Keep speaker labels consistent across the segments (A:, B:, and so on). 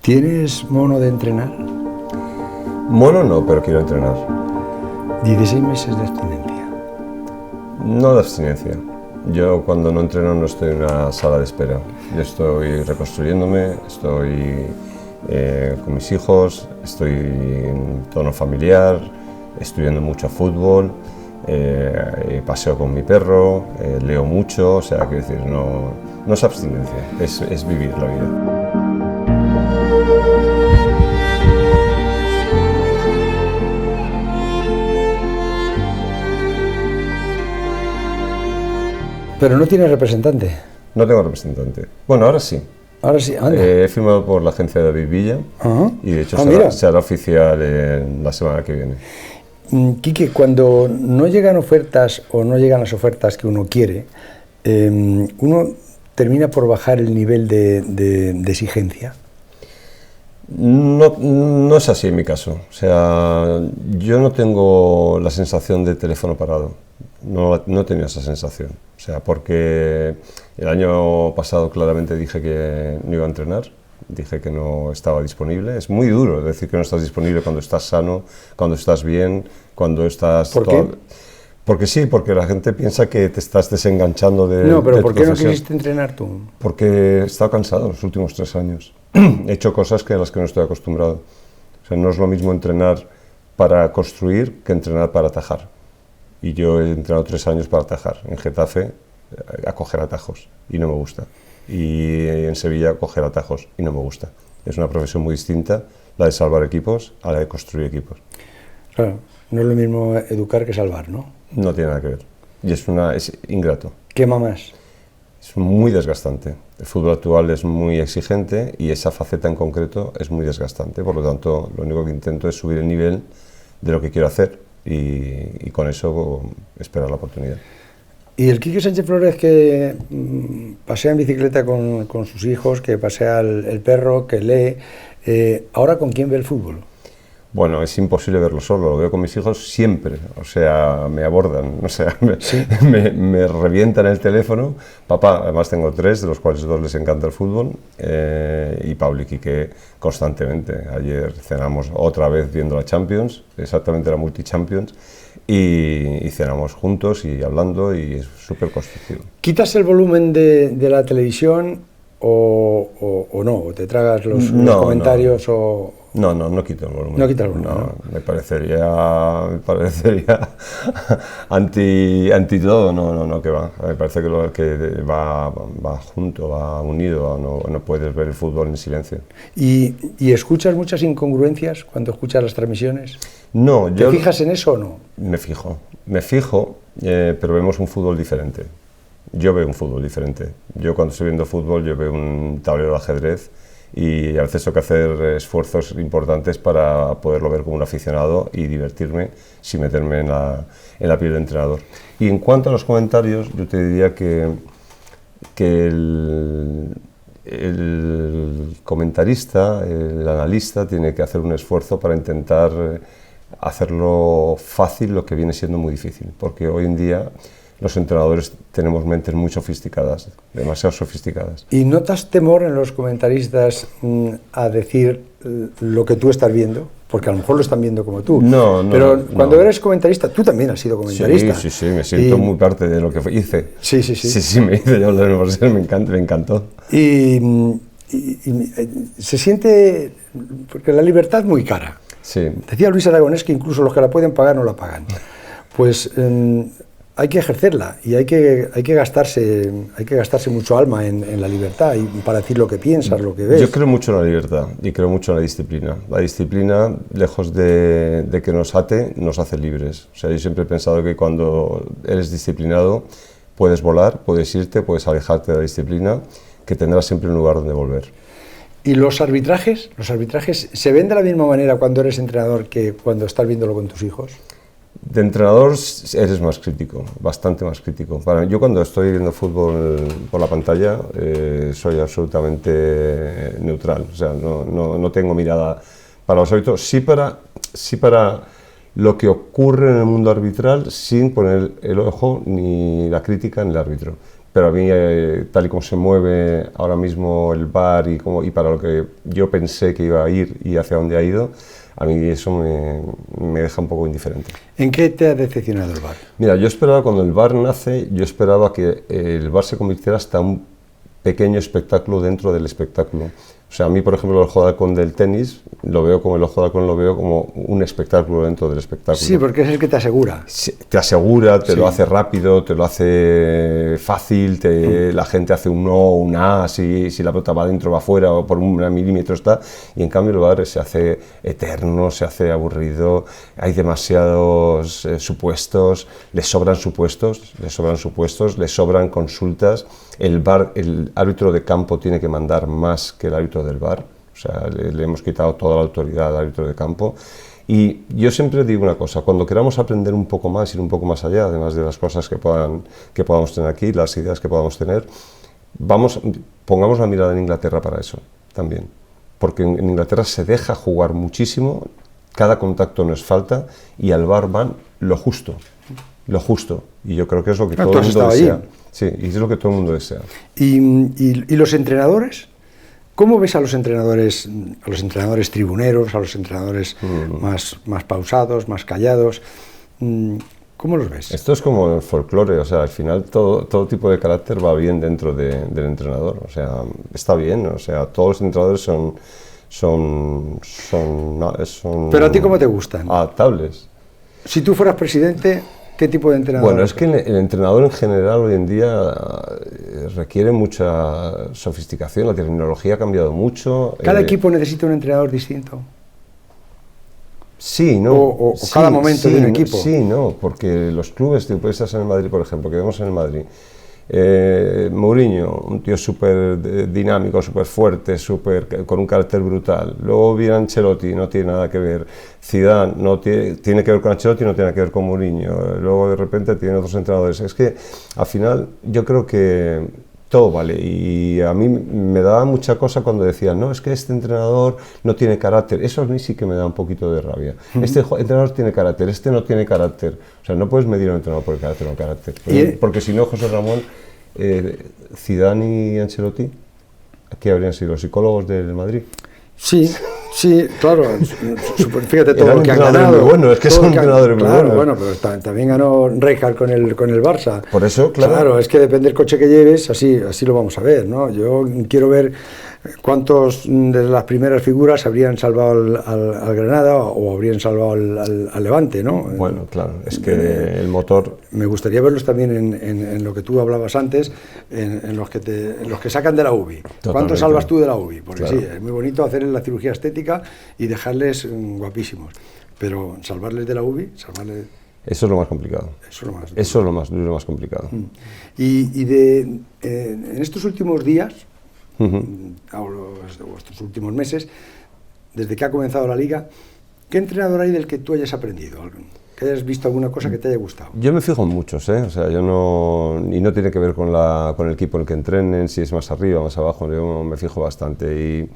A: ¿Tienes mono de entrenar?
B: Mono no, pero quiero entrenar.
A: 16 meses de abstinencia.
B: No de abstinencia. Yo cuando no entreno no estoy en una sala de espera. Yo estoy reconstruyéndome, estoy con mis hijos, estoy en tono familiar, estudiando mucho fútbol, paseo con mi perro, leo mucho, o sea, quiero decir, no es abstinencia, es vivir la vida.
A: Pero no tienes representante.
B: No tengo representante. Bueno, ahora sí.
A: Ahora sí, anda.
B: He firmado por la agencia de David Villa y de hecho se hará oficial en la semana que viene.
A: Quique, cuando no llegan ofertas o no llegan las ofertas que uno quiere, uno termina por bajar el nivel de exigencia.
B: No es así en mi caso. O sea, yo no tengo la sensación de teléfono parado. No he tenido esa sensación. O sea, porque el año pasado claramente dije que no iba a entrenar, dije que no estaba disponible. Es muy duro decir que no estás disponible cuando estás sano, cuando estás bien, cuando estás...
A: ¿Por qué?
B: Porque sí, porque la gente piensa que te estás desenganchando de...
A: No, pero
B: de
A: ¿por
B: tu
A: qué no
B: profesión.
A: quisiste entrenar tú?
B: Porque he estado cansado los últimos 3 años. He hecho cosas a las que no estoy acostumbrado. O sea, no es lo mismo entrenar para construir que entrenar para atajar. Y yo he entrenado 3 años para atajar. En Getafe, a coger atajos, y no me gusta. Y en Sevilla, a coger atajos, y no me gusta. Es una profesión muy distinta, la de salvar equipos, a la de construir equipos.
A: Claro, no es lo mismo educar que salvar, ¿no?
B: No tiene nada que ver. Y es ingrato.
A: ¿Quema más?
B: Es muy desgastante. El fútbol actual es muy exigente y esa faceta en concreto es muy desgastante. Por lo tanto, lo único que intento es subir el nivel de lo que quiero hacer y con eso esperar la oportunidad.
A: Y el Quique Sánchez Flores que pasea en bicicleta con sus hijos, que pasea el perro, que lee, ¿ahora con quién ve el fútbol?
B: Bueno, es imposible verlo solo, lo veo con mis hijos siempre, o sea, me abordan, o sea, me revientan el teléfono. Papá, además tengo 3, de los cuales 2 les encanta el fútbol, y Pablo y Quique constantemente. Ayer cenamos otra vez viendo la Champions, exactamente la Multi-Champions, y cenamos juntos y hablando, y es súper constructivo.
A: ¿Quitas el volumen de la televisión o no? ¿O te tragas los comentarios?
B: No quito el volumen.
A: No quita el volumen.
B: No, me parecería anti todo, no, que va. Me parece que va junto, va unido, no puedes ver el fútbol en silencio.
A: ¿Y escuchas muchas incongruencias cuando escuchas las transmisiones?
B: No,
A: ¿Te fijas en eso o no?
B: Me fijo, pero vemos un fútbol diferente. Yo veo un fútbol diferente. Yo cuando estoy viendo fútbol, yo veo un tablero de ajedrez y a veces tengo que hacer esfuerzos importantes para poderlo ver como un aficionado y divertirme sin meterme en la piel del entrenador. Y en cuanto a los comentarios, yo te diría que el comentarista, el analista, tiene que hacer un esfuerzo para intentar hacerlo fácil lo que viene siendo muy difícil, porque hoy en día los entrenadores tenemos mentes muy sofisticadas, demasiado sofisticadas.
A: ¿Y notas temor en los comentaristas a decir lo que tú estás viendo? Porque a lo mejor lo están viendo como tú. Pero cuando eres comentarista, tú también has sido comentarista.
B: Sí, me siento muy parte de lo que hice.
A: Sí,
B: me hice yo lo de me encantó.
A: Y se siente, porque la libertad es muy cara.
B: Sí.
A: Decía Luis Aragonés que incluso los que la pueden pagar no la pagan. Pues hay que ejercerla y hay que gastarse mucho alma en la libertad y para decir lo que piensas, lo que ves.
B: Yo creo mucho en la libertad y creo mucho en la disciplina. La disciplina, lejos de que nos ate, nos hace libres. O sea, yo siempre he pensado que cuando eres disciplinado puedes volar, puedes irte, puedes alejarte de la disciplina, que tendrás siempre un lugar donde volver.
A: ¿Y los arbitrajes? ¿Los arbitrajes se ven de la misma manera cuando eres entrenador que cuando estás viéndolo con tus hijos?
B: De entrenador eres más crítico, bastante más crítico. Yo cuando estoy viendo fútbol por la pantalla soy absolutamente neutral, o sea, no tengo mirada para los árbitros, sí para lo que ocurre en el mundo arbitral sin poner el ojo ni la crítica en el árbitro. pero a mí, tal y como se mueve ahora mismo el VAR y para lo que yo pensé que iba a ir y hacia dónde ha ido, a mí eso me deja un poco indiferente.
A: ¿En qué te ha decepcionado el VAR?
B: Mira, yo esperaba, cuando el VAR nace, yo esperaba que el VAR se convirtiera hasta un pequeño espectáculo dentro del espectáculo. O sea, a mí, por ejemplo, el ojo de halcón del tenis, lo veo como un espectáculo dentro del espectáculo.
A: Sí, porque es el que te asegura.
B: Te asegura, te
A: Sí.
B: lo hace rápido, te lo hace fácil, la gente hace un no o un A, si la pelota va adentro, va afuera, o por un milímetro está, y en cambio el VAR se hace eterno, se hace aburrido, hay demasiados supuestos, les sobran consultas. El VAR, el árbitro de campo tiene que mandar más que el árbitro del VAR, o sea, le hemos quitado toda la autoridad al árbitro de campo. Y yo siempre digo una cosa: cuando queramos aprender un poco más, ir un poco más allá, además de las cosas que podamos tener aquí, las ideas que podamos tener, pongamos la mirada en Inglaterra para eso también, porque en Inglaterra se deja jugar muchísimo, cada contacto no es falta, y al VAR van lo justo, y yo creo que es lo que todo el mundo desea. Sí, y es lo que todo el mundo desea.
A: ¿Y los entrenadores? ¿Cómo ves a los entrenadores tribuneros, a los entrenadores más pausados, más callados? ¿Cómo los ves?
B: Esto es como el folclore, o sea, al final todo tipo de carácter va bien dentro del entrenador, o sea, está bien, o sea, todos los entrenadores son
A: ¿Pero a ti cómo te gustan?
B: Adaptables.
A: Si tú fueras presidente, ¿qué tipo de entrenador?
B: Bueno, es que el entrenador en general hoy en día requiere mucha sofisticación, la tecnología ha cambiado mucho.
A: ¿Cada equipo necesita un entrenador distinto?
B: Sí, ¿no?
A: O cada momento de un equipo.
B: Sí, no, porque los clubes, tú puedes estar en el Madrid, por ejemplo, que vemos en el Madrid. Mourinho, un tío súper dinámico, súper fuerte, con un carácter brutal. Luego viene Ancelotti, no tiene nada que ver. Zidane tiene que ver con Ancelotti, no tiene que ver con Mourinho. Luego de repente tiene otros entrenadores. Es que al final yo creo que todo vale, y a mí me daba mucha cosa cuando decían, no, es que este entrenador no tiene carácter. Eso a mí sí que me da un poquito de rabia. Este entrenador tiene carácter, este no tiene carácter. O sea, no puedes medir a un entrenador por el carácter o el carácter. Porque si no, José Ramón, Zidane y Ancelotti, ¿qué habrían sido? ¿Los psicólogos del Madrid?
A: Sí, claro. Fíjate todo lo que han ganado.
B: Muy bueno, es que son entrenadores muy buenos.
A: Bueno, pero también ganó Rijkaard con el Barça.
B: Por eso, claro.
A: Claro, es que depende del coche que lleves, así lo vamos a ver, ¿no? Yo quiero ver cuántos de las primeras figuras habrían salvado al Granada o habrían salvado al Levante, ¿no?
B: Bueno, claro, es que el motor...
A: Me gustaría verlos también en lo que tú hablabas antes, en los que sacan de la UBI.
B: Totalmente.
A: ¿Cuántos salvas tú de la UBI? Porque
B: claro.
A: sí, es muy bonito hacer la cirugía estética y dejarles guapísimos, pero salvarles de la UBI,
B: Eso es lo más complicado.
A: Eso
B: es lo más complicado.
A: Y en estos últimos días, estos últimos meses, desde que ha comenzado la Liga, ¿qué entrenador hay del que tú hayas aprendido? ¿Que hayas visto alguna cosa que te haya gustado?
B: Yo me fijo en muchos, o sea, y no tiene que ver con el equipo en el que entrenen, si es más arriba, más abajo, yo me fijo bastante. Y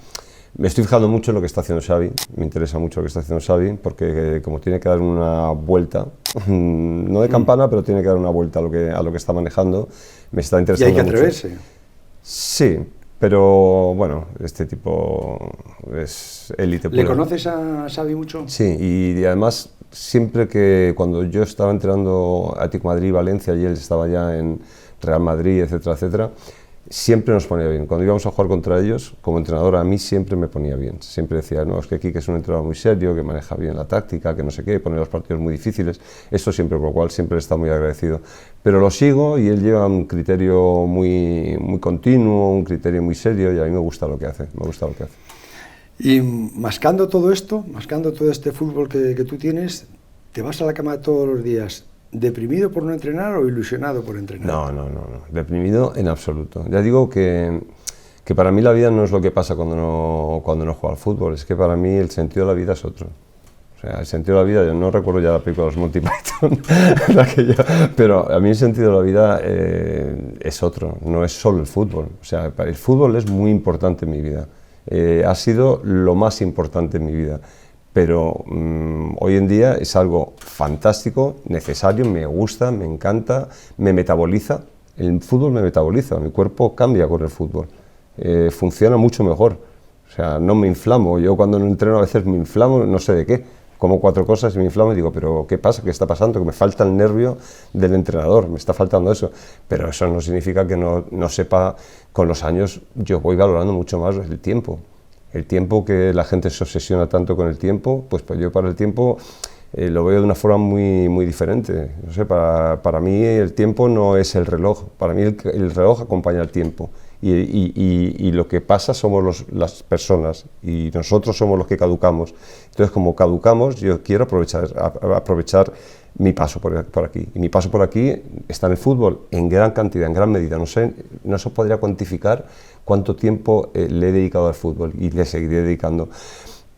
B: me estoy fijando mucho en lo que está haciendo Xavi, me interesa mucho lo que está haciendo Xavi, porque como tiene que dar una vuelta, no de campana, pero tiene que dar una vuelta a lo que está manejando, me está interesando mucho.
A: Y hay que atreverse.
B: Sí, pero bueno, este tipo es élite pura.
A: ¿Le conoces a Xavi mucho?
B: Sí, y además siempre que cuando yo estaba entrenando Atlético Madrid y Valencia y él estaba ya en Real Madrid, etcétera, etcétera, siempre nos ponía bien. Cuando íbamos a jugar contra ellos, como entrenador, a mí siempre me ponía bien. Siempre decía, no, es que Quique es un entrenador muy serio, que maneja bien la táctica, que no sé qué, pone los partidos muy difíciles. Eso siempre, por lo cual siempre está muy agradecido. Pero lo sigo y él lleva un criterio muy continuo, un criterio muy serio, y a mí me gusta lo que hace,
A: Y mascando todo esto, mascando todo este fútbol que tú tienes, ¿te vas a la cama todos los días deprimido por no entrenar o ilusionado por entrenar?
B: No, deprimido en absoluto. Ya digo que para mí la vida no es lo que pasa cuando no juego al fútbol, es que para mí el sentido de la vida es otro. O sea, el sentido de la vida, yo no recuerdo ya la película de los Monty Python, pero a mí el sentido de la vida es otro, no es solo el fútbol. O sea, el fútbol es muy importante en mi vida, ha sido lo más importante en mi vida. Pero hoy en día es algo fantástico, necesario, me gusta, me encanta, me metaboliza, el fútbol me metaboliza, mi cuerpo cambia con el fútbol, funciona mucho mejor, o sea, no me inflamo, yo cuando no entreno a veces me inflamo, no sé de qué, como 4 cosas y me inflamo y digo, pero ¿qué pasa? ¿Qué está pasando? Que me falta el nervio del entrenador, me está faltando eso, pero eso no significa que no sepa, con los años yo voy valorando mucho más el tiempo que la gente se obsesiona tanto con el tiempo, pues yo para el tiempo lo veo de una forma muy diferente. No sé, para mí el tiempo no es el reloj, para mí el reloj acompaña al tiempo y lo que pasa somos las personas y nosotros somos los que caducamos. Entonces, como caducamos, yo quiero aprovechar mi paso por aquí. Y mi paso por aquí está en el fútbol en gran cantidad, en gran medida. No se podría cuantificar cuánto tiempo le he dedicado al fútbol y le seguiré dedicando.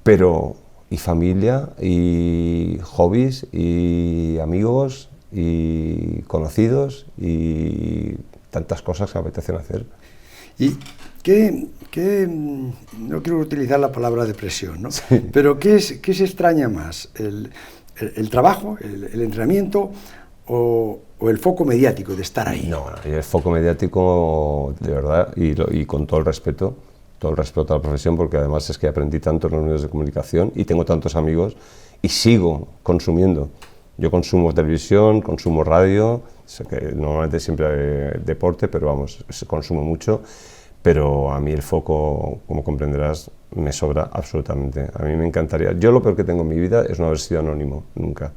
B: Pero y familia, y hobbies, y amigos, y conocidos, y tantas cosas que me apetecen hacer.
A: ¿Y no quiero utilizar la palabra depresión, ¿no?
B: Sí.
A: Pero qué se extraña más? ¿El trabajo, el entrenamiento o el foco mediático de estar ahí?
B: No, el foco mediático, de verdad, y con todo el respeto a la profesión, porque además es que aprendí tanto en los medios de comunicación y tengo tantos amigos y sigo consumiendo. Yo consumo televisión, consumo radio, sé que normalmente siempre deporte, pero vamos, consumo mucho, pero a mí el foco, como comprenderás, me sobra absolutamente. A mí me encantaría. Yo lo peor que tengo en mi vida es no haber sido anónimo, nunca.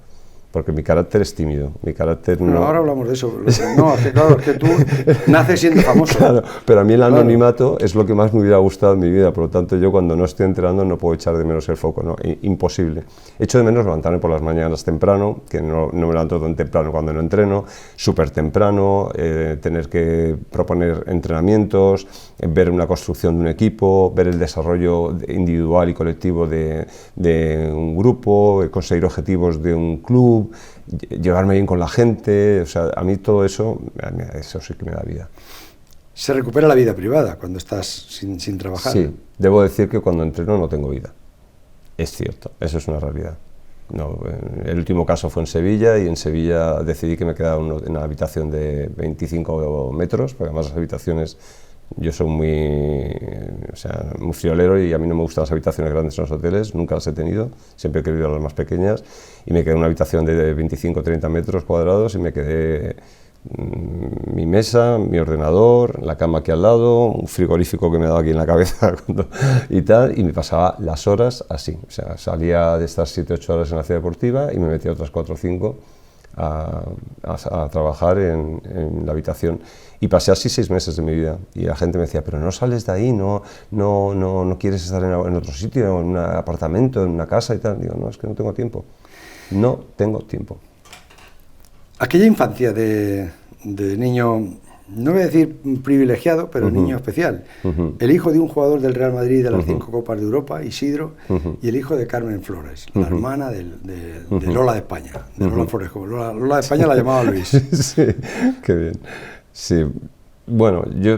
B: Porque mi carácter es tímido, mi carácter no...
A: Ahora hablamos de eso. No, es que claro, es que tú naces siendo famoso.
B: Claro, pero a mí el anonimato es lo que más me hubiera gustado en mi vida, por lo tanto yo cuando no estoy entrenando no puedo echar de menos el foco, ¿no? Imposible. Echo de menos levantarme por las mañanas temprano, que no me levanto tan temprano cuando no entreno, súper temprano, tener que proponer entrenamientos, ver una construcción de un equipo, ver el desarrollo individual y colectivo de un grupo, conseguir objetivos de un club, llevarme bien con la gente, o sea, a mí todo eso sí que me da vida.
A: Se recupera la vida privada cuando estás sin trabajar.
B: Sí, debo decir que cuando entreno no tengo vida. Es cierto, eso es una realidad. No, el último caso fue en Sevilla y en Sevilla decidí que me quedaba en una habitación de 25 metros, porque además las habitaciones, yo soy muy friolero y a mí no me gustan las habitaciones grandes en los hoteles, nunca las he tenido, siempre he querido las más pequeñas y me quedé en una habitación de 25-30 metros cuadrados y me quedé mi mesa, mi ordenador, la cama aquí al lado, un frigorífico que me daba aquí en la cabeza y tal, y me pasaba las horas así, o sea, salía de estas 7-8 horas en la ciudad deportiva y me metía otras 4 o 5 a trabajar en la habitación. Y pasé así 6 meses de mi vida y la gente me decía, pero no sales de ahí, no quieres estar en otro sitio, en un apartamento, en una casa y tal. Digo, no, es que no tengo tiempo. No tengo tiempo.
A: Aquella infancia de niño, no voy a decir privilegiado, pero niño especial. El hijo de un jugador del Real Madrid de las 5 Copas de Europa, Isidro, y el hijo de Carmen Flores, la hermana de Lola de España, de Lola Flores. Lola de España la llamaba Luis.
B: Sí, qué bien. Sí, bueno, yo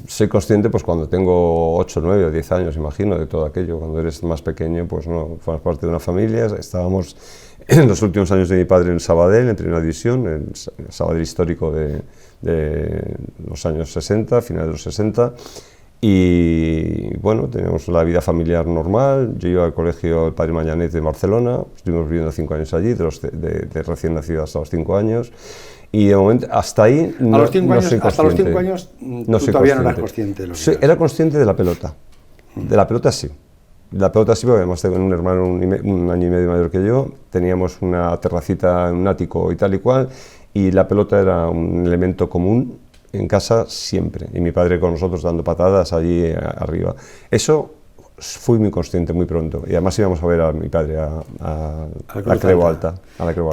B: soy consciente pues cuando tengo 8, 9 o 10 años, imagino, de todo aquello. Cuando eres más pequeño, pues no, formas parte de una familia. Estábamos en los últimos años de mi padre en Sabadell, en Primera División, el Sabadell histórico de los años 60, finales de los 60. Y bueno, teníamos la vida familiar normal. Yo iba al colegio El Padre Mañanet de Barcelona, estuvimos viviendo 5 años allí, de recién nacido hasta los 5 años. Y de momento, hasta ahí no,
A: hasta los 5 años tú todavía no eras consciente de lo que
B: sí, era consciente de la pelota. De la pelota sí. De la pelota sí, porque además tengo un hermano un año y medio mayor que yo. Teníamos una terracita en un ático y tal y cual. Y la pelota era un elemento común en casa siempre. Y mi padre con nosotros dando patadas allí arriba. Eso fui muy consciente muy pronto. Y además íbamos a ver a mi padre a la Creu Alta.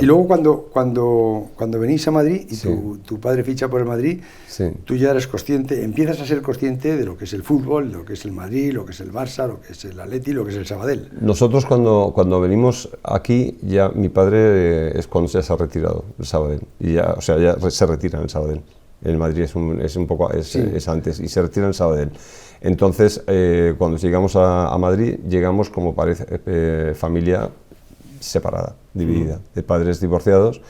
A: Y luego cuando venís a Madrid y sí, tu padre ficha por el Madrid, sí, tú ya eres consciente, empiezas a ser consciente de lo que es el fútbol, lo que es el Madrid, lo que es el Barça, lo que es el Atleti, lo que es el Sabadell.
B: Nosotros cuando venimos aquí, ya mi padre es cuando ya se ha retirado el Sabadell. Y ya, o sea, ya se retira en el Sabadell. El Madrid es un poco antes y se retira en el Sabadell. Entonces, cuando llegamos a Madrid, llegamos como familia separada, dividida, de padres divorciados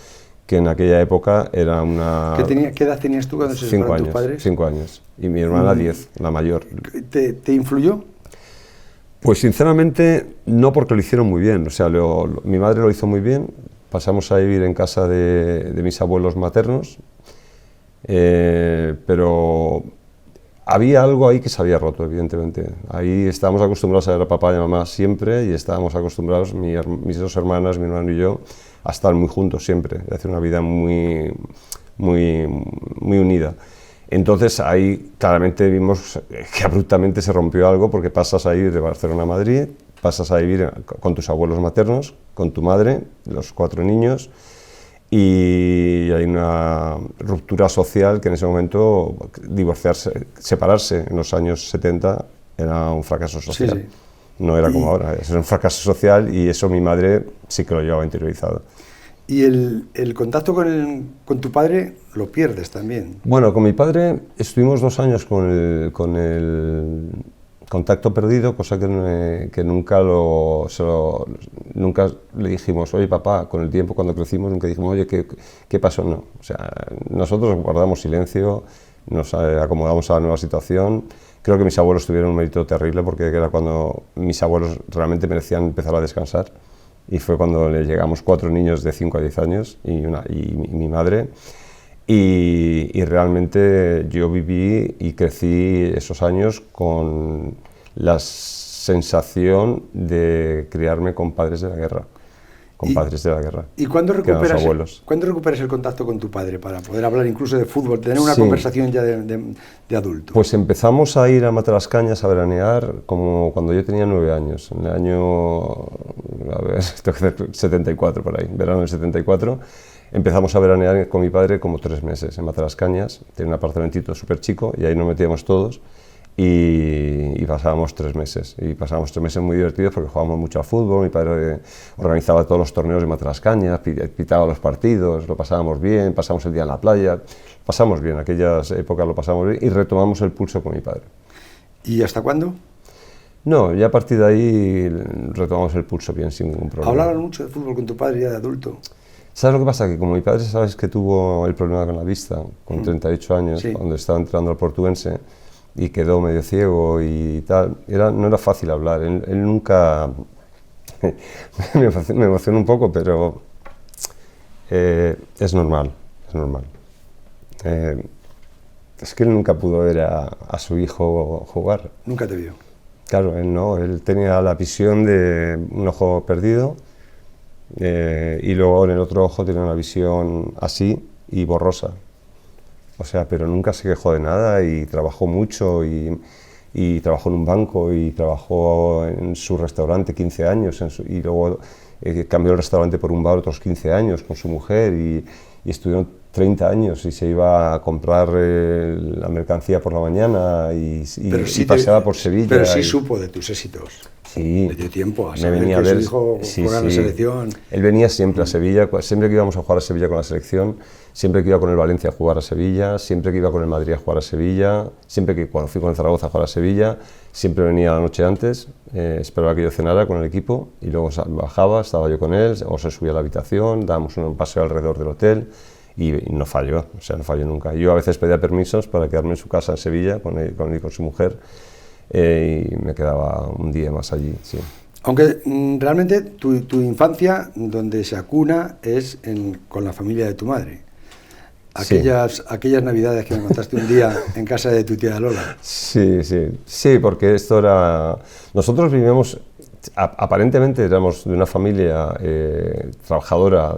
B: que en aquella época era una...
A: ¿Qué edad tenías tú cuando se separaron tus padres?
B: 5 años, y mi hermana 10, la mayor.
A: ¿Te influyó?
B: Pues sinceramente no, porque lo hicieron muy bien, o sea, mi madre lo hizo muy bien, pasamos a vivir en casa de mis abuelos maternos, pero había algo ahí que se había roto, evidentemente. Ahí estábamos acostumbrados a ver a papá y a mamá siempre, y estábamos acostumbrados, mis 2 hermanas, mi hermano y yo, a estar muy juntos siempre, a hacer una vida muy unida. Entonces ahí claramente vimos que abruptamente se rompió algo, porque pasas a ir de Barcelona a Madrid, pasas a vivir con tus abuelos maternos, con tu madre, los 4 niños, y hay una ruptura social que en ese momento, separarse en los años 70 era un fracaso social. Sí, sí. No era como ahora, era un fracaso social, y eso mi madre sí que lo llevaba interiorizado.
A: ¿Y el contacto con tu padre lo pierdes también?
B: Bueno, con mi padre estuvimos 2 años con el contacto perdido, cosa que nunca le dijimos, oye papá, con el tiempo cuando crecimos, nunca dijimos, oye, ¿qué pasó? No, o sea, nosotros guardamos silencio, nos acomodamos a la nueva situación. Creo que mis abuelos tuvieron un mérito terrible, porque era cuando mis abuelos realmente merecían empezar a descansar, y fue cuando le llegamos 4 niños de 5 a 10 años y mi madre, y realmente yo viví y crecí esos años con la sensación de criarme con padres de la guerra.
A: ¿Y cuándo recuperas el contacto con tu padre para poder hablar incluso de fútbol, tener una conversación ya de adulto?
B: Pues empezamos a ir a Matalascañas a veranear como cuando yo tenía 9 años, en el año 74 por ahí, verano del 74. Empezamos a veranear con mi padre como 3 meses en Matalascañas, tiene un apartamentito súper chico y ahí nos metíamos todos. Y pasábamos 3 meses, muy divertidos, porque jugábamos mucho a fútbol. Mi padre organizaba todos los torneos de Matalascañas, pitaba los partidos, lo pasábamos bien, pasamos el día en la playa, pasamos bien, aquellas épocas lo pasamos bien, y retomamos el pulso con mi padre.
A: ¿Y hasta cuándo?
B: No, ya a partir de ahí retomamos el pulso bien, sin ningún problema.
A: ¿Hablaban mucho de fútbol con tu padre ya de adulto?
B: ¿Sabes lo que pasa? Que como mi padre, sabes que tuvo el problema con la vista, con 38 años, sí, cuando estaba entrando al Portuense, y quedó medio ciego y tal, no era fácil hablar. Él nunca... me emociona un poco, pero es normal. Es que él nunca pudo ver a su hijo jugar.
A: ¿Nunca te vio?
B: Claro, él no. Él tenía la visión de un ojo perdido, y luego en el otro ojo tenía una visión así y borrosa. O sea, pero nunca se quejó de nada, y trabajó mucho, y trabajó en un banco, y trabajó en su restaurante 15 años, y luego cambió el restaurante por un bar otros 15 años con su mujer, y estuvieron 30 años, y se iba a comprar la mercancía por la mañana, y paseaba por Sevilla.
A: Pero sí supo de tus éxitos.
B: Sí,
A: le dio tiempo a
B: me
A: saber
B: venía
A: que
B: a ver,
A: su hijo jugaba en la selección.
B: Él venía siempre a Sevilla, siempre que íbamos a jugar a Sevilla con la selección, siempre que iba con el Valencia a jugar a Sevilla, siempre que iba con el Madrid a jugar a Sevilla, siempre que cuando fui con el Zaragoza a jugar a Sevilla, siempre venía la noche antes, esperaba que yo cenara con el equipo, y luego bajaba, estaba yo con él, o se subía a la habitación, dábamos un paseo alrededor del hotel, y no falló, o sea, no falló nunca. Yo a veces pedía permisos para quedarme en su casa en Sevilla con él y con su mujer, y me quedaba un día más allí, sí.
A: Aunque realmente tu infancia, donde se acuna, es con la familia de tu madre. Aquellas navidades que me contaste un día en casa de tu tía Lola.
B: Sí, porque esto era... Nosotros vivíamos, aparentemente éramos de una familia trabajadora,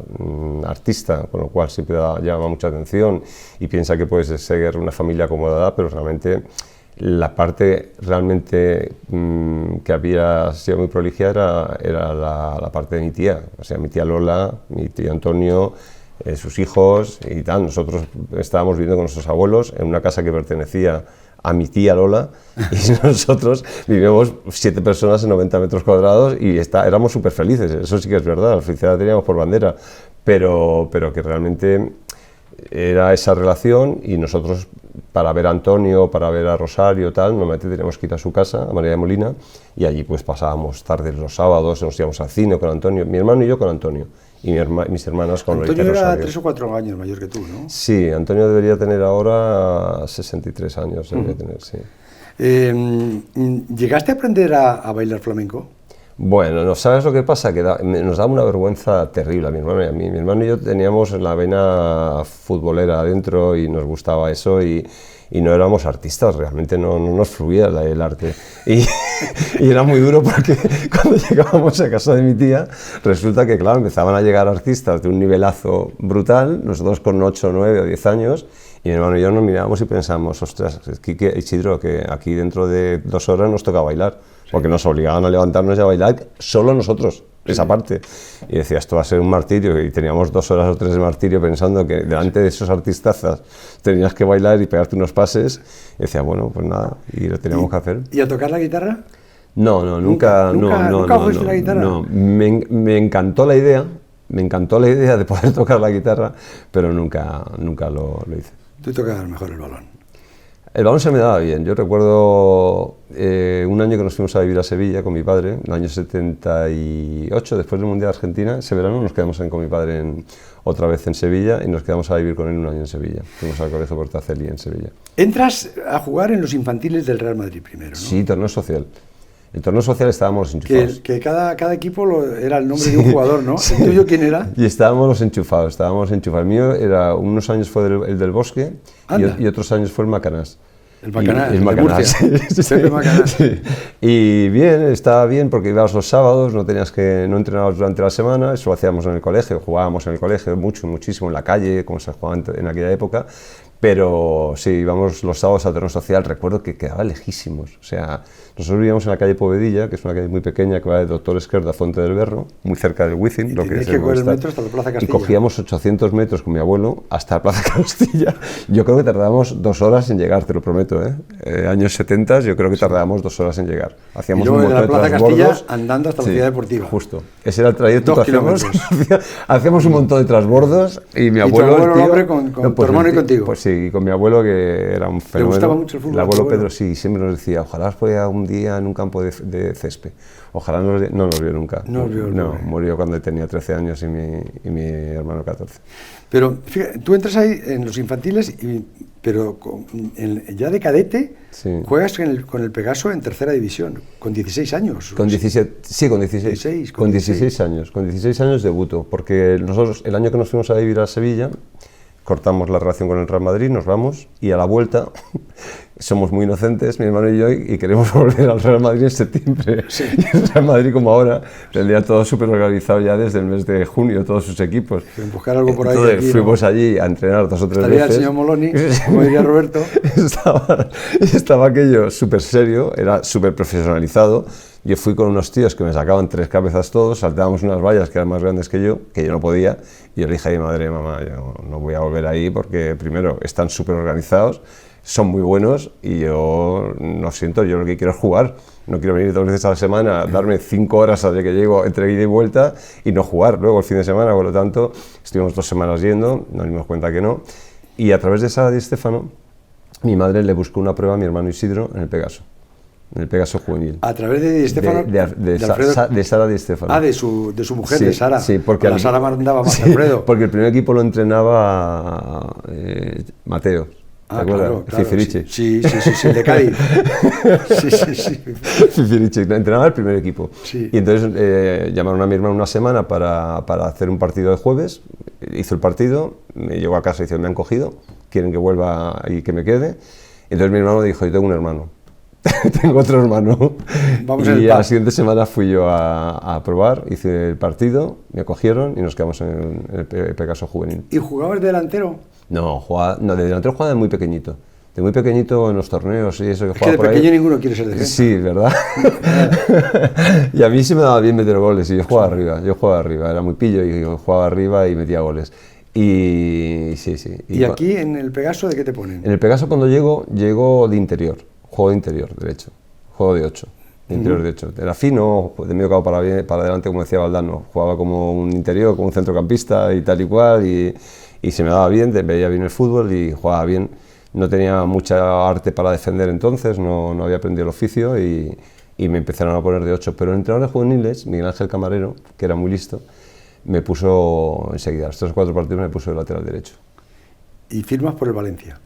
B: artista, con lo cual siempre llama mucha atención, y piensa que puedes ser una familia acomodada, pero realmente... La parte realmente que había sido muy prolija era la parte de mi tía, o sea, mi tía Lola, mi tío Antonio, sus hijos y tal. Nosotros estábamos viviendo con nuestros abuelos en una casa que pertenecía a mi tía Lola, y nosotros vivíamos 7 personas en 90 metros cuadrados, y éramos súper felices. Eso sí que es verdad, la felicidad la teníamos por bandera, pero que realmente era esa relación y nosotros para ver a Antonio, para ver a Rosario, tal, normalmente teníamos que ir a su casa, a María de Molina, y allí pues pasábamos tardes los sábados, nos íbamos al cine con Antonio, mi hermano y yo con Antonio, y mis hermanas con Lolita y Rosario.
A: Antonio era 3 o 4 años mayor que tú, ¿no?
B: Sí, Antonio debería tener ahora 63 años, debería tener, sí.
A: ¿Llegaste a aprender a bailar flamenco?
B: Bueno, ¿no sabes lo que pasa? Que nos daba una vergüenza terrible a mi hermano y a mí. Mi hermano y yo teníamos la vena futbolera adentro y nos gustaba eso y no éramos artistas, realmente no nos fluía el arte. Y era muy duro porque cuando llegábamos a casa de mi tía, resulta que, claro, empezaban a llegar artistas de un nivelazo brutal, nosotros con 8, 9 o 10 años, y mi hermano y yo nos mirábamos y pensamos, ostras, Quique, Isidro, que aquí dentro de 2 horas nos toca bailar. Porque nos obligaban a levantarnos y a bailar solo nosotros, esa parte. Y decía, esto va a ser un martirio, y teníamos 2 horas o 3 de martirio pensando que delante de esos artistazas tenías que bailar y pegarte unos pases. Y decía, bueno, pues nada, y lo teníamos que hacer.
A: ¿Y a tocar la guitarra?
B: No, nunca
A: fuiste la guitarra.
B: No, me encantó la idea de poder tocar la guitarra, pero nunca lo hice.
A: Tú tocabas mejor el balón.
B: El balón se me daba bien. Yo recuerdo un año que nos fuimos a vivir a Sevilla con mi padre, en el año 78, después del Mundial de Argentina. Ese verano nos quedamos con mi padre otra vez en Sevilla y nos quedamos a vivir con él un año en Sevilla. Fuimos al Colegio Portaceli en Sevilla.
A: Entras a jugar en los infantiles del Real Madrid primero, ¿no?
B: Sí, torneo social. En torneo social estábamos los enchufados.
A: Que cada equipo era el nombre de un jugador, ¿no? ¿El tuyo quién era?
B: Y estábamos los enchufados. El mío era, unos años fue el del Bosque y otros años fue el Macanás.
A: El Macanás,
B: el Macanás.
A: Sí. Macanás.
B: Sí. Y bien, estaba bien porque ibas los sábados, no entrenabas durante la semana, eso lo hacíamos en el colegio, jugábamos en el colegio muchísimo en la calle, como se jugaba en aquella época. Pero sí, íbamos los sábados al torneo social, recuerdo que quedaba lejísimos. O sea, nosotros vivíamos en la calle Povedilla, que es una calle muy pequeña que va de Doctor Esquerda a Fuente del Berro, muy cerca del Wizzing.
A: Y teníais que coger el metro hasta la Plaza Castilla.
B: Y cogíamos 800 metros con mi abuelo hasta la Plaza Castilla. Yo creo que tardábamos 2 horas en llegar, te lo prometo, ¿eh? Años 70, yo creo que tardábamos 2 horas en llegar. Hacíamos
A: y luego
B: un montón
A: de la Plaza Castilla
B: transbordos.
A: andando hasta la Ciudad Deportiva.
B: Justo. Ese era el trayecto
A: 2
B: que hacíamos.
A: kilómetros.
B: Hacíamos un montón de transbordos y mi abuelo...
A: ¿Y tu abuelo hombre con tu hermano y contigo?
B: Pues sí, y con mi abuelo, que era un fenómeno.
A: ¿Le gustaba mucho el fútbol?
B: El abuelo Pedro sí, siempre nos decía, ojalá fuera un día en un campo de césped. Ojalá no nos vio nunca.
A: No
B: murió cuando tenía 13 años y mi hermano 14.
A: Pero fíjate, tú entras ahí en los infantiles, pero ya de cadete juegas con el Pegaso en tercera división, con 16 años.
B: Con 17, sí, con 16. Con 16 años. Con 16 años debuto, porque nosotros el año que nos fuimos a vivir a Sevilla, cortamos la relación con el Real Madrid, nos vamos y a la vuelta somos muy inocentes, mi hermano y yo, y queremos volver al Real Madrid en septiembre.
A: Sí.
B: Y el Real Madrid, como ahora, tendría todo súper organizado ya desde el mes de junio, todos sus equipos.
A: Buscar algo por ahí.
B: Entonces,
A: aquí,
B: fuimos allí a entrenar 2 o 3
A: Estaría
B: veces.
A: el señor Moloni, como diría Roberto.
B: Estaba aquello súper serio, era súper profesionalizado. Yo fui con unos tíos que me sacaban 3 cabezas todos, saltábamos unas vallas que eran más grandes que yo no podía, y yo le dije a mi madre, mamá, yo no voy a volver ahí porque primero están súper organizados, son muy buenos y yo no siento, yo lo que quiero es jugar, no quiero venir 2 veces a la semana, darme 5 horas hasta que llego entre ida y vuelta y no jugar luego el fin de semana. Por lo tanto, estuvimos 2 semanas yendo, nos dimos cuenta que no, y a través de Sara Di Stéfano, mi madre le buscó una prueba a mi hermano Isidro en el Pegaso juvenil.
A: A través de Di Stéfano,
B: de Sara Di Stéfano.
A: Ah, de su mujer,
B: sí,
A: de Sara.
B: Sí, porque
A: la Sara mandaba más Alfredo.
B: Porque el primer equipo lo entrenaba Mateo. ¿Te acuerdas?
A: Claro,
B: Fifirichi.
A: Sí, de Cádiz. Sí.
B: Fifirichi, entrenaba el primer equipo.
A: Sí.
B: Y entonces llamaron a mi hermano una semana para hacer un partido de jueves. Hizo el partido, me llegó a casa y dice, me han cogido, quieren que vuelva y que me quede. Entonces mi hermano dijo, yo tengo un hermano. Tengo otro hermano. Y a la siguiente semana fui yo a probar, hice el partido, me acogieron y nos quedamos en el Pegaso juvenil.
A: ¿Y jugabas de delantero?
B: No, de delantero jugaba de muy pequeñito. De muy pequeñito en los torneos y eso que jugaba
A: de
B: por
A: pequeño
B: ahí.
A: Ninguno quiere ser defensa.
B: Sí, ¿verdad? Y a mí sí me daba bien meter goles y yo jugaba arriba, era muy pillo y yo jugaba arriba y metía goles. Y sí.
A: ¿Y aquí en el Pegaso de qué te ponen?
B: En el Pegaso cuando llego de interior. Juego de interior, derecho. Juego de 8. De interior de 8. Era fino, de medio cabo para adelante, como decía Valdano. Jugaba como un interior, como un centrocampista y tal y cual. Y y se me daba bien, veía bien el fútbol y jugaba bien. No tenía mucha arte para defender entonces, no había aprendido el oficio y me empezaron a poner de 8. Pero el entrenador de juveniles, Miguel Ángel Camarero, que era muy listo, me puso enseguida, los 3 o 4 partidos me puso de lateral derecho.
A: Y firmas por el Valencia,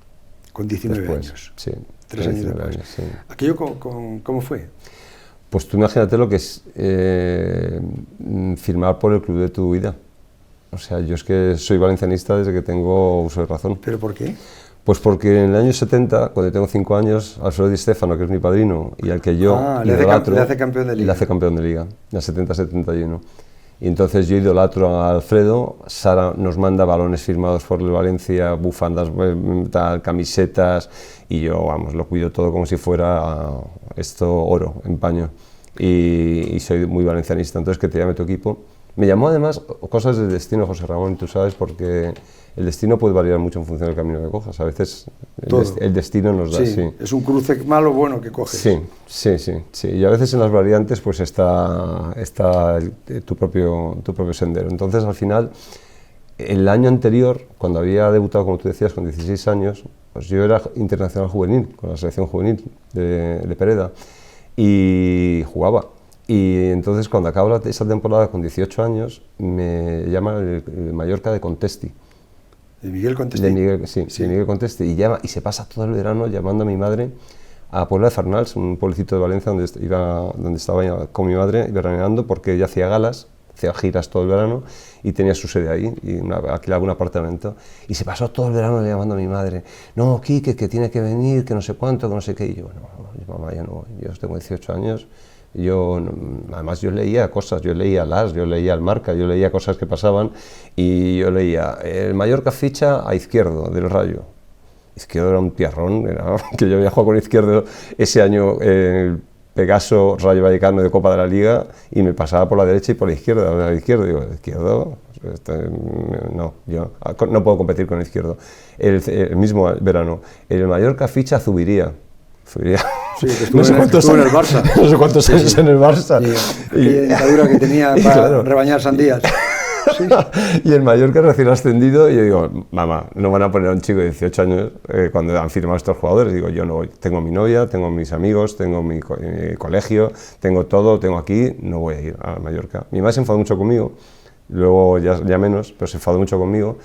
A: con 19 años.
B: Sí.
A: 3 años después.
B: Años, sí.
A: ¿Aquello cómo fue?
B: Pues tú imagínate lo que es firmar por el club de tu vida. O sea, yo es que soy valencianista desde que tengo uso de razón.
A: ¿Pero por qué?
B: Pues porque en el año 70, cuando tengo 5 años, Alfredo Di Stéfano, que es mi padrino, y al que yo idolatro,
A: le hace campeón de liga.
B: Le hace campeón de liga, en el 70-71. Y entonces yo idolatro a Alfredo, Sara nos manda balones firmados por el Valencia, bufandas, camisetas, y yo, vamos, lo cuido todo como si fuera esto oro, en paño. Y soy muy valencianista, entonces que te llame tu equipo. Me llamó además cosas del destino, José Ramón, tú sabes, porque el destino puede variar mucho en función del camino que cojas. A veces el destino nos da, sí.
A: Es un cruce malo o bueno que coges.
B: Sí. Y a veces en las variantes pues está tu propio sendero. Entonces, al final, el año anterior, cuando había debutado, como tú decías, con 16 años, pues yo era internacional juvenil, con la selección juvenil de Pereda, y jugaba. Y entonces, cuando acabo esa temporada con 18 años, me llama el Mallorca de Contesti.
A: ¿De Miguel Contesti?
B: De Miguel Contesti. Y se pasa todo el verano llamando a mi madre a Puebla de Farnals, un pueblecito de Valencia donde estaba con mi madre veraneando, porque ella hacía galas, hacía giras todo el verano y tenía su sede ahí, y alquilaba un apartamento. Y se pasó todo el verano llamando a mi madre, no, Quique, que tiene que venir, que no sé cuánto, que no sé qué. Y yo, no, mamá, ya no, yo tengo 18 años. Además yo leía cosas, yo leía yo leía el Marca, yo leía cosas que pasaban y yo leía el Mallorca ficha a Izquierdo del Rayo. Izquierdo era un tiarrón, que yo había jugado con Izquierdo ese año el Pegaso Rayo Vallecano de Copa de la Liga y me pasaba por la derecha y por la izquierda. Digo, Izquierdo, no, yo no puedo competir con Izquierdo. El mismo verano, el Mallorca ficha a Zubiría.
A: Sí, que estuvo en el Barça.
B: No sé cuántos años en el Barça.
A: Y la dura que tenía para rebañar sandías. Sí.
B: Y el Mallorca recién ascendido, y yo digo, mamá, no van a poner a un chico de 18 años cuando han firmado estos jugadores. Digo, yo no voy. Tengo mi novia, tengo mis amigos, tengo mi colegio, tengo todo, tengo aquí, no voy a ir a Mallorca. Mi madre se enfadó mucho conmigo, luego ya menos, pero se enfadó mucho conmigo.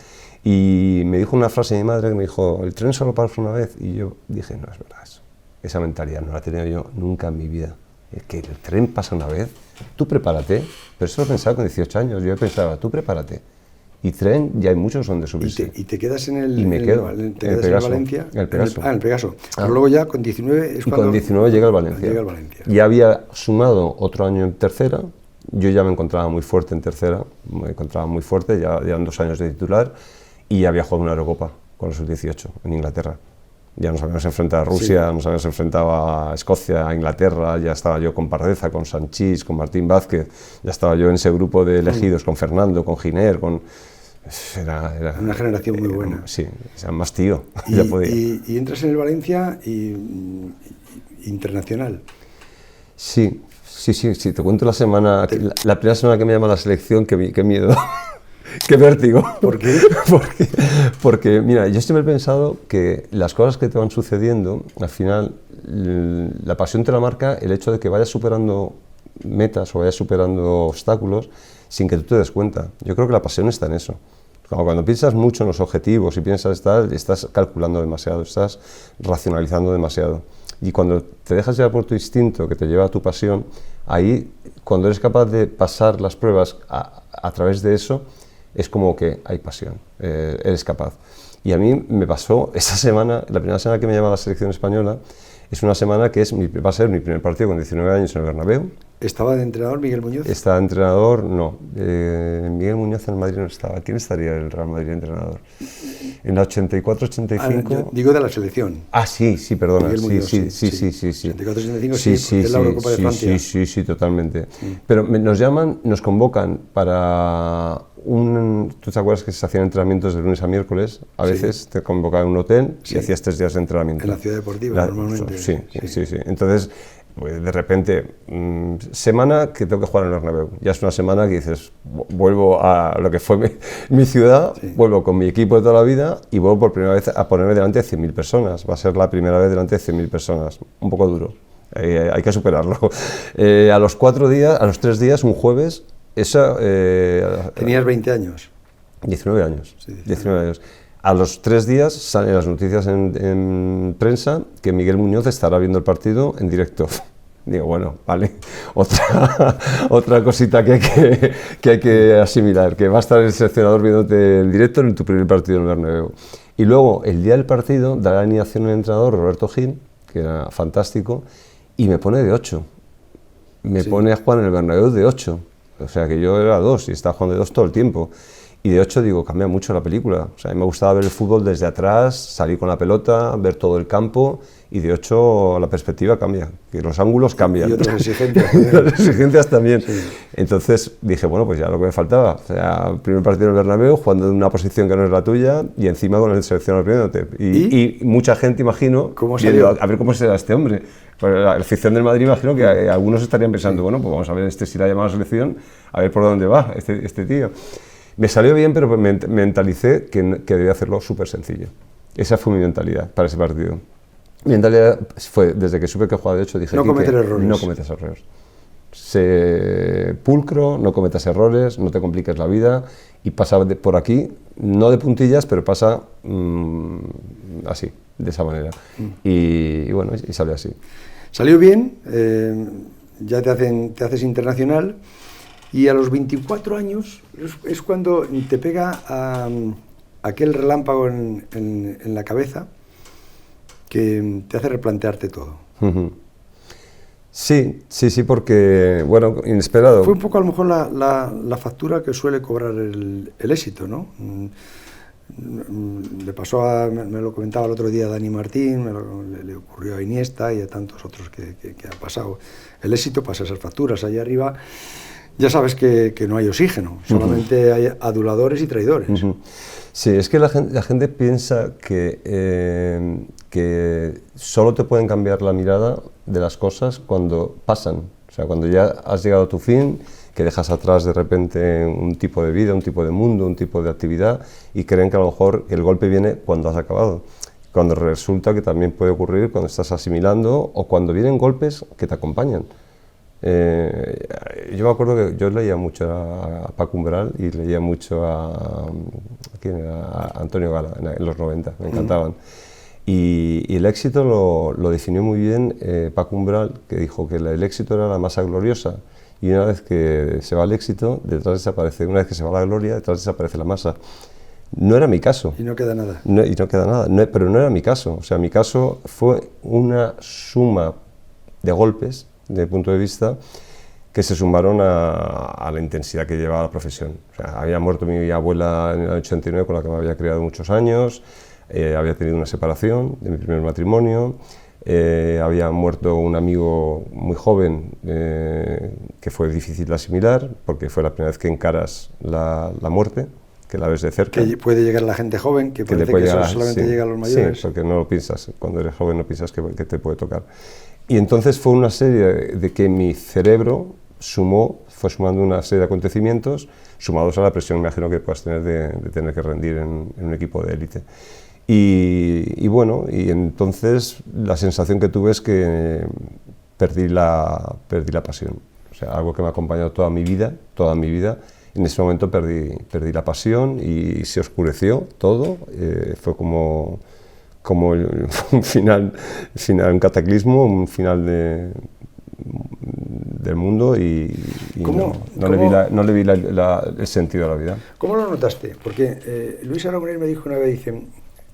B: Y me dijo una frase de mi madre que me dijo, el tren solo pasa una vez. Y yo dije, no es verdad eso. Esa mentalidad no la he tenido yo nunca en mi vida. Es que el tren pasa una vez, tú prepárate. Pero eso lo pensaba con 18 años, yo pensaba, tú prepárate. Y tren, ya hay muchos donde subirse.
A: ¿Y te quedas en el,
B: y me quedo,
A: te quedas en Valencia?
B: En el Pegaso.
A: En el Pegaso. Pero luego ya con 19 es cuando...
B: con 19 llega el Valencia. Ya había sumado otro año en tercera, yo ya me encontraba muy fuerte en tercera, ya eran 2 años de titular, y ya había jugado una Eurocopa con los sub-18 en Inglaterra. Ya nos habíamos enfrentado a Rusia, nos habíamos enfrentado a Escocia, a Inglaterra, ya estaba yo con Pardeza, con Sanchís, con Martín Vázquez, ya estaba yo en ese grupo de elegidos, con Fernando, con Giner, Era
A: una generación muy buena.
B: Sí, o sea, más tío.
A: Y entras en el Valencia internacional.
B: Sí, te cuento la semana, la primera semana que me llama la selección, qué miedo. ¡Qué vértigo!
A: ¿Por qué?
B: Porque, mira, yo siempre he pensado que las cosas que te van sucediendo, al final, la pasión te la marca el hecho de que vayas superando metas o vayas superando obstáculos sin que tú te des cuenta. Yo creo que la pasión está en eso. Cuando piensas mucho en los objetivos y piensas estás calculando demasiado, estás racionalizando demasiado. Y cuando te dejas llevar por tu instinto que te lleva a tu pasión, ahí, cuando eres capaz de pasar las pruebas a través de eso, es como que hay pasión, eres capaz. Y a mí me pasó esta semana, la primera semana que me llama la selección española, es una semana que va a ser mi primer partido con 19 años en el Bernabéu.
A: ¿Estaba de entrenador Miguel Muñoz?
B: Estaba de entrenador, no. Miguel Muñoz en el Madrid no estaba. ¿Quién estaría en el Real Madrid de entrenador? En la 84-85...
A: digo de la selección.
B: Sí, perdona.
A: Miguel Muñoz, sí. 84-85 sí, es la Eurocopa de Francia.
B: Sí, totalmente. Pero nos llaman, nos convocan para ¿tú te acuerdas que se hacían entrenamientos de lunes a miércoles? A veces te convocaban en un hotel y hacías 3 días de entrenamiento.
A: En la ciudad deportiva, normalmente.
B: Sí. Entonces, pues de repente, semana que tengo que jugar en el Bernabéu. Ya es una semana que dices, vuelvo a lo que fue mi ciudad, sí. Vuelvo con mi equipo de toda la vida y vuelvo por primera vez a ponerme delante de 100.000 personas. Va a ser la primera vez delante de 100.000 personas. Un poco duro. Hay que superarlo. A los 3 días, un jueves, esa...
A: ¿Tenías 20 años?
B: 19 años.
A: Sí,
B: 19 años. A los 3 días salen las noticias en prensa que Miguel Muñoz estará viendo el partido en directo. Digo, bueno, vale, otra cosita que hay que asimilar, que va a estar el seleccionador viéndote en directo en tu primer partido en el Bernabéu. Y luego, el día del partido, da la alineación el entrenador Roberto Gil, que era fantástico, y me pone de 8. Me pone a jugar en el Bernabéu de 8. O sea, que yo era 2 y estaba jugando de 2 todo el tiempo. Y de 8, digo, cambia mucho la película. O sea, a mí me gustaba ver el fútbol desde atrás, salir con la pelota, ver todo el campo, y de 8 la perspectiva cambia, que los ángulos cambian.
A: Y otras exigencias también.
B: Las exigencias también.
A: Sí.
B: Entonces dije, bueno, pues ya lo que me faltaba. O sea, el primer partido en el Bernabéu, jugando en una posición que no es la tuya, y encima con el seleccionador viéndote. Y mucha gente, imagino, viendo, a ver cómo será este hombre. Pues la afición del Madrid, imagino que algunos estarían pensando, bueno, pues vamos a ver si la llamado a la selección, a ver por dónde va este tío. Me salió bien, pero me mentalicé que debía hacerlo súper sencillo. Esa fue mi mentalidad para ese partido. Mi mentalidad fue, desde que supe que jugaba de 8, dije,
A: no cometer errores.
B: No cometas errores. Sé pulcro, no cometas errores, no te compliques la vida y pasa por aquí, no de puntillas, pero pasa así, de esa manera. Y bueno, y salió así.
A: Salió bien, ya te haces internacional. Y a los 24 años es cuando te pega aquel relámpago en la cabeza que te hace replantearte todo.
B: Sí, porque, bueno, inesperado.
A: Fue un poco a lo mejor la factura que suele cobrar el éxito, ¿no? Le pasó me lo comentaba el otro día Dani Martín, le ocurrió a Iniesta y a tantos otros que ha pasado. El éxito pasa esas facturas, allá arriba ya sabes que no hay oxígeno, solamente hay aduladores y traidores.
B: Sí, es que la gente piensa que solo te pueden cambiar la mirada de las cosas cuando pasan. O sea, cuando ya has llegado a tu fin, que dejas atrás de repente un tipo de vida, un tipo de mundo, un tipo de actividad, y creen que a lo mejor el golpe viene cuando has acabado. Cuando resulta que también puede ocurrir cuando estás asimilando o cuando vienen golpes que te acompañan. Yo me acuerdo que yo leía mucho a Paco Umbral y leía mucho a Antonio Gala en los 90, me encantaban. Y el éxito lo definió muy bien Paco Umbral, que dijo que el éxito era la masa gloriosa, y una vez que se va el éxito, detrás desaparece, una vez que se va la gloria, detrás desaparece la masa. No era mi caso.
A: Y no queda nada.
B: Pero no era mi caso. O sea, mi caso fue una suma de golpes, desde mi punto de vista, que se sumaron a la intensidad que llevaba la profesión. O sea, había muerto mi abuela en el 89, con la que me había criado muchos años, había tenido una separación de mi primer matrimonio, había muerto un amigo muy joven que fue difícil de asimilar, porque fue la primera vez que encaras la muerte, que la ves de cerca.
A: Que puede llegar a la gente joven, que parece que eso solamente llega a los mayores.
B: Sí, porque no lo piensas, cuando eres joven no piensas que te puede tocar. Y entonces fue una serie de que mi cerebro fue sumando una serie de acontecimientos sumados a la presión, me imagino, que puedas tener de tener que rendir en un equipo de élite. Y bueno, y entonces la sensación que tuve es que perdí la pasión. O sea, algo que me ha acompañado toda mi vida, en ese momento perdí la pasión y se oscureció todo, fue como un final, un cataclismo, un final del mundo y no le vi el sentido a la vida.
A: ¿Cómo lo notaste? Porque Luis Aragonés me dijo una vez, dice,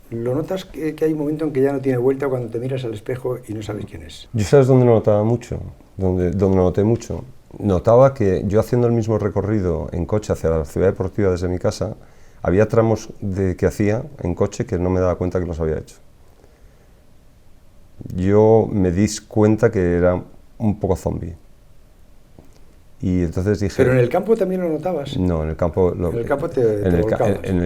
A: ¿lo notas que hay un momento en que ya no tiene vuelta cuando te miras al espejo y no sabes quién es?
B: Yo, ¿sabes dónde lo notaba mucho? Donde lo noté mucho. Notaba que yo, haciendo el mismo recorrido en coche hacia la ciudad deportiva desde mi casa, había tramos que hacía en coche que no me daba cuenta que los había hecho. Yo me di cuenta que era un poco zombie. Y entonces dije...
A: ¿Pero en el campo también lo notabas?
B: No, en el campo...
A: En el campo te volcabas,
B: en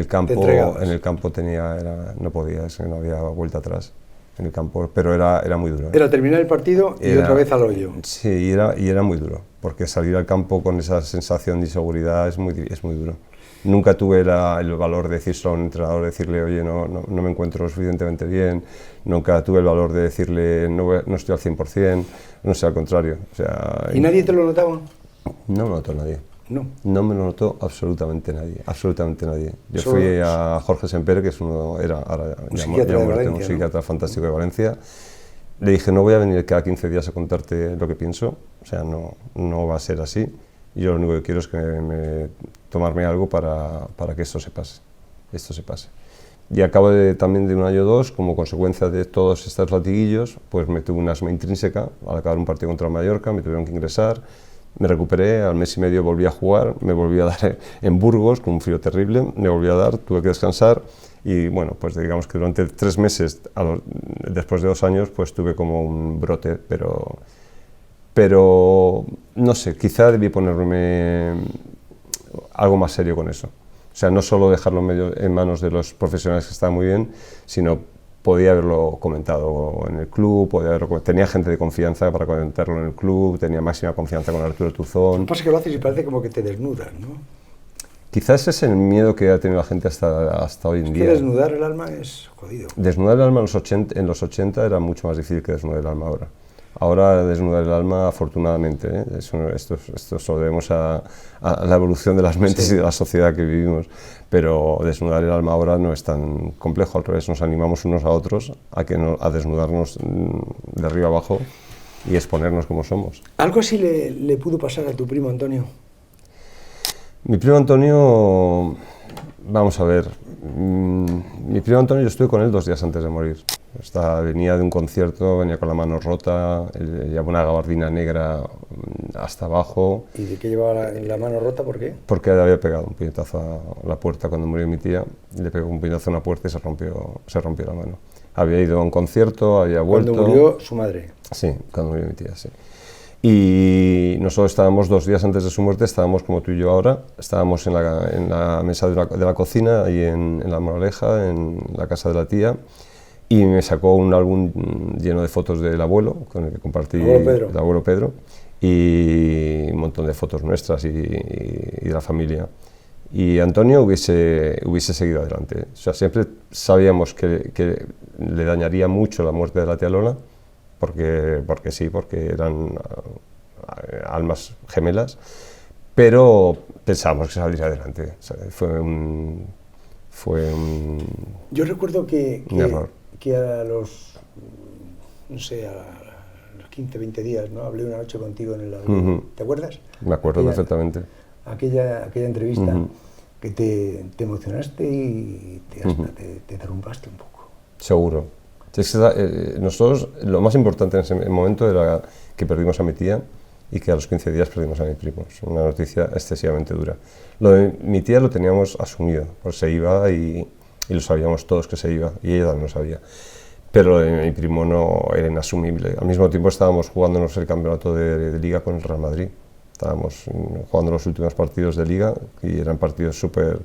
B: el campo tenía... no podía, no había vuelta atrás. en el campo, pero era muy duro.
A: Era terminar el partido y otra vez al hoyo.
B: Sí, y era muy duro, porque salir al campo con esa sensación de inseguridad es muy duro. Nunca tuve el valor de decirle a un entrenador, decirle, oye, no me encuentro lo suficientemente bien. Nunca tuve el valor de decirle, no estoy al 100%, no sé, al contrario. O sea,
A: ¿Y nadie te lo notaba?
B: No me lo notó nadie.
A: No.
B: No me lo notó absolutamente nadie, absolutamente nadie. Yo fui a Jorge Semper, que es ahora
A: un psiquiatra
B: fantástico de Valencia. Le dije, no voy a venir cada 15 días a contarte lo que pienso, o sea, no va a ser así. Yo lo único que quiero es tomarme algo para que esto se pase. Y a cabo también de un año o dos, como consecuencia de todos estos latiguillos, pues me tuve una asma intrínseca. Al acabar un partido contra el Mallorca, me tuvieron que ingresar. Me recuperé, al mes y medio volví a jugar, me volví a dar en Burgos, con un frío terrible, me volví a dar, tuve que descansar y bueno, pues digamos que durante 3 meses, después de 2 años, pues tuve como un brote, pero no sé, quizá debí ponerme algo más serio con eso. O sea, no solo dejarlo en manos de los profesionales, que estaban muy bien, sino podía haberlo comentado en el club, tenía gente de confianza para comentarlo en el club, tenía máxima confianza con Arturo Tuzón.
A: Lo que pasa es que lo haces y parece como que te desnudas, ¿no?
B: Quizás ese es el miedo que ha tenido la gente hasta hoy en día.
A: Es que desnudar el alma es jodido.
B: Desnudar el alma en los 80 era mucho más difícil que desnudar el alma ahora. Ahora desnudar el alma, afortunadamente, ¿eh? Esto se lo debemos a la evolución de las mentes y de la sociedad que vivimos, pero desnudar el alma ahora no es tan complejo, al revés, nos animamos unos a otros a desnudarnos de arriba abajo y exponernos como somos.
A: ¿Algo así le pudo pasar a tu primo Antonio?
B: Mi primo Antonio, vamos a ver, mi primo Antonio, yo estuve con él 2 días antes de morir. Venía de un concierto, venía con la mano rota, llevaba una gabardina negra hasta abajo.
A: ¿Y de qué llevaba la mano rota? ¿Por qué?
B: Porque le había pegado un puñetazo a la puerta cuando murió mi tía, le pegó un puñetazo a una puerta y se rompió la mano. Había ido a un concierto, había vuelto...
A: ¿Cuando murió su madre?
B: Sí, cuando murió mi tía, sí. Y nosotros estábamos 2 días antes de su muerte, estábamos como tú y yo ahora, estábamos en la mesa de la cocina, ahí en La Moraleja, en la casa de la tía, y me sacó un álbum lleno de fotos del abuelo, con el que compartí, el abuelo Pedro, y un montón de fotos nuestras y de la familia. Y Antonio hubiese seguido adelante. O sea, siempre sabíamos que le dañaría mucho la muerte de la tía Lola, porque sí, porque eran almas gemelas, pero pensábamos que saldría adelante. O sea, fue un
A: Yo recuerdo que
B: error.
A: Que a los, no sé, a los 15, 20 días, ¿no? Hablé una noche contigo en el avión. ¿Te acuerdas?
B: Me acuerdo perfectamente.
A: Aquella entrevista que te emocionaste y te derrumbaste un poco.
B: Seguro. Nosotros, lo más importante en ese momento era que perdimos a mi tía y que a los 15 días perdimos a mi primo. Es una noticia excesivamente dura. Lo de mi tía lo teníamos asumido, pues se iba y lo sabíamos todos que se iba, y ella también lo sabía. Pero lo de mi primo no era inasumible. Al mismo tiempo estábamos jugándonos el campeonato de Liga con el Real Madrid. Estábamos jugando los últimos partidos de Liga y eran partidos súper...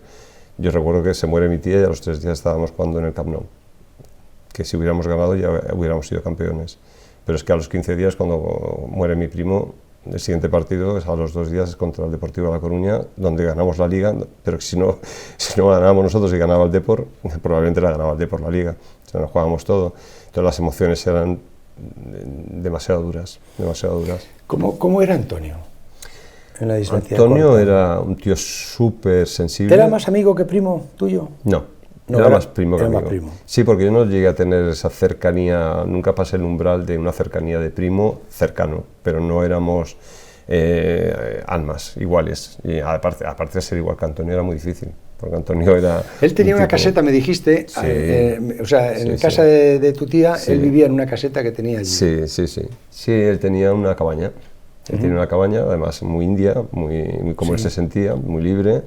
B: Yo recuerdo que se muere mi tía y a los 3 días estábamos jugando en el Camp Nou. Que si hubiéramos ganado ya hubiéramos sido campeones. Pero es que a los 15 días, cuando muere mi primo, el siguiente partido es a los 2 días contra el Deportivo de La Coruña, donde ganamos la Liga, pero si no ganábamos nosotros y ganaba el Depor, probablemente la ganaba el Depor la Liga. O sea, nos jugábamos todo. Entonces las emociones eran demasiado duras, demasiado duras.
A: ¿Cómo era Antonio en la distancia?
B: Antonio era un tío súper sensible.
A: ¿Era más amigo que primo tuyo?
B: No. Era más primo que amigo. Sí, porque yo no llegué a tener esa cercanía, nunca pasé el umbral de una cercanía de primo cercano, pero no éramos almas iguales. Y aparte de ser igual que Antonio, era muy difícil, porque Antonio era...
A: Él tenía una caseta, me dijiste,
B: sí,
A: o sea, en casa de tu tía,
B: sí.
A: Él vivía en una caseta que tenía allí.
B: Sí, él tenía una cabaña. Él tenía una cabaña, además muy india, muy como él se sentía, muy libre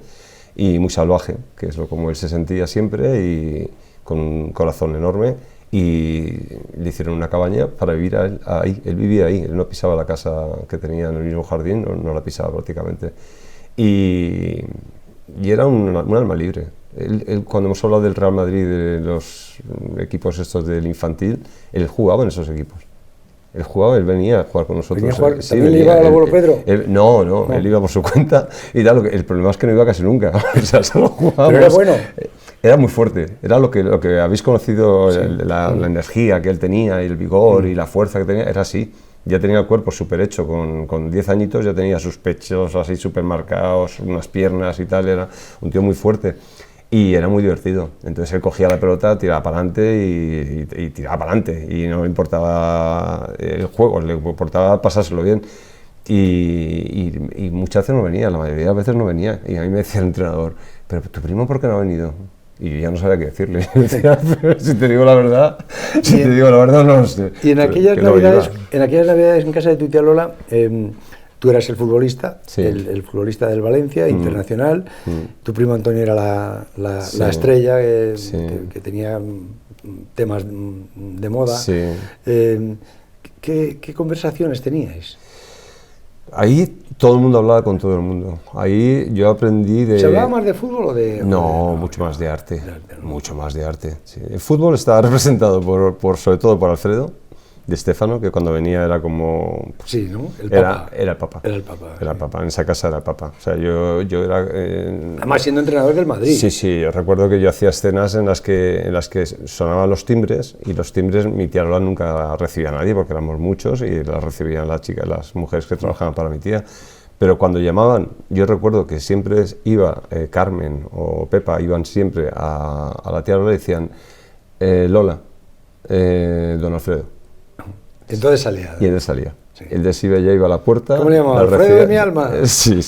B: y muy salvaje, que es lo como él se sentía siempre, y con un corazón enorme, y le hicieron una cabaña para vivir ahí. Él vivía ahí, él no pisaba la casa que tenía en el mismo jardín, no la pisaba prácticamente. Y era un alma libre, Cuando hemos hablado del Real Madrid, de los equipos estos del infantil, él jugaba en esos equipos. Él jugaba, él venía a jugar con nosotros.
A: ¿Venía a jugar?
B: Sí,
A: ¿También le iba al abuelo Pedro?
B: No, él iba por su cuenta y tal. El problema es que no iba casi nunca. O sea, solo jugábamos.
A: Pero era bueno.
B: Era muy fuerte, era lo que habéis conocido, sí, la energía que él tenía y el vigor y la fuerza que tenía, era así. Ya tenía el cuerpo súper hecho, con 10 añitos ya tenía sus pechos así súper marcados, unas piernas y tal, era un tío muy fuerte. Y era muy divertido. Entonces él cogía la pelota, tiraba para adelante y tiraba para adelante. Y no le importaba el juego, le importaba pasárselo bien. Y muchas veces no venía, la mayoría de las veces no venía. Y a mí me decía el entrenador, ¿pero tu primo por qué no ha venido? Y ya no sabía qué decirle. Decía, si te digo la verdad, no lo sé.
A: Y en aquellas navidades en casa de tu tía Lola, tú eras el futbolista, sí, el futbolista del Valencia, internacional. Tu primo Antonio era la estrella que tenía temas de moda. Sí. ¿Qué conversaciones teníais?
B: Ahí todo el mundo hablaba con todo el mundo. Ahí yo aprendí de...
A: ¿Se hablaba más de fútbol o de...?
B: No, mucho más de arte. Mucho más de arte. Sí. El fútbol estaba representado sobre todo por Alfredo Di Stéfano, que cuando venía era como...
A: Sí, ¿no? El Papa.
B: Era el Papa.
A: Era el Papa.
B: Era el Papa. En esa casa era el Papa. O sea, yo era...
A: Además, siendo entrenador del Madrid.
B: Sí. Yo recuerdo que yo hacía escenas en las que sonaban los timbres, y los timbres mi tía Lola nunca recibía a nadie, porque éramos muchos, y las recibían las mujeres que trabajaban para mi tía. Pero cuando llamaban, yo recuerdo que siempre iba Carmen o Pepa, iban siempre a la tía Lola y decían, Lola, don Alfredo.
A: Entonces salía.
B: Y él salía. Sí. Él de Sibe ya iba a la puerta.
A: ¿Cómo le llamaba? Alfredo de mi alma.
B: Sí.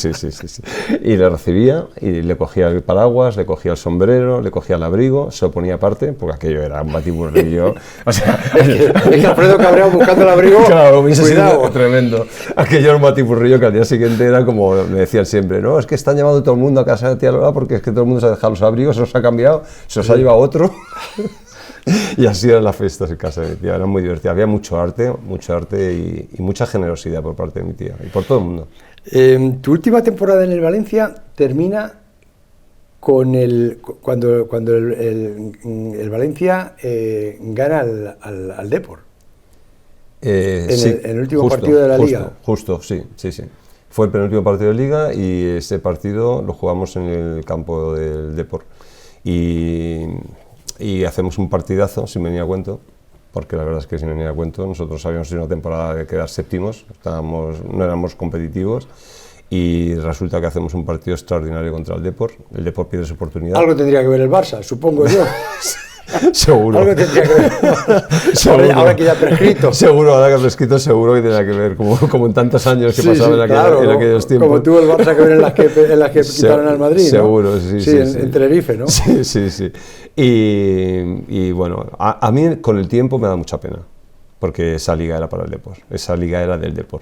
B: Y le recibía, y le cogía el paraguas, le cogía el sombrero, le cogía el abrigo, se lo ponía aparte, porque aquello era un batiburrillo. O sea,
A: es que Alfredo cabreado buscando el abrigo.
B: Claro, cuidado. Tremendo. Aquello era un batiburrillo que al día siguiente era como me decían siempre, no, es que están llamando todo el mundo a casa de tía Lola porque es que todo el mundo se ha dejado los abrigos, se los ha cambiado, se los ha llevado otro. Y así eran las fiestas en casa de mi tía, eran muy divertidas. Había mucho arte y mucha generosidad por parte de mi tía y por todo el mundo.
A: Tu última temporada en el Valencia termina con cuando el Valencia gana al Depor. En el último partido de la Liga.
B: Justo, sí. Fue el penúltimo partido de Liga y ese partido lo jugamos en el campo del Depor. Y hacemos un partidazo sin venir a cuento, porque la verdad es que sin venir a cuento nosotros habíamos hecho una temporada de quedar séptimos, no éramos competitivos, y resulta que hacemos un partido extraordinario contra el Depor pierde su oportunidad.
A: Algo tendría que ver el Barça, supongo yo.
B: Seguro.
A: Algo tendría que ver. Ahora que ya prescrito.
B: Seguro, ahora que prescrito, seguro que tendrá que ver, como en tantos años que pasaban en aquellos tiempos.
A: Como tuvo el Barça que ver en las que quitaron al Madrid,
B: seguro,
A: ¿no? Sí, en Tenerife, ¿no?
B: Sí. Y bueno, a mí con el tiempo me da mucha pena, porque esa liga era para el Depor, esa liga era del Depor.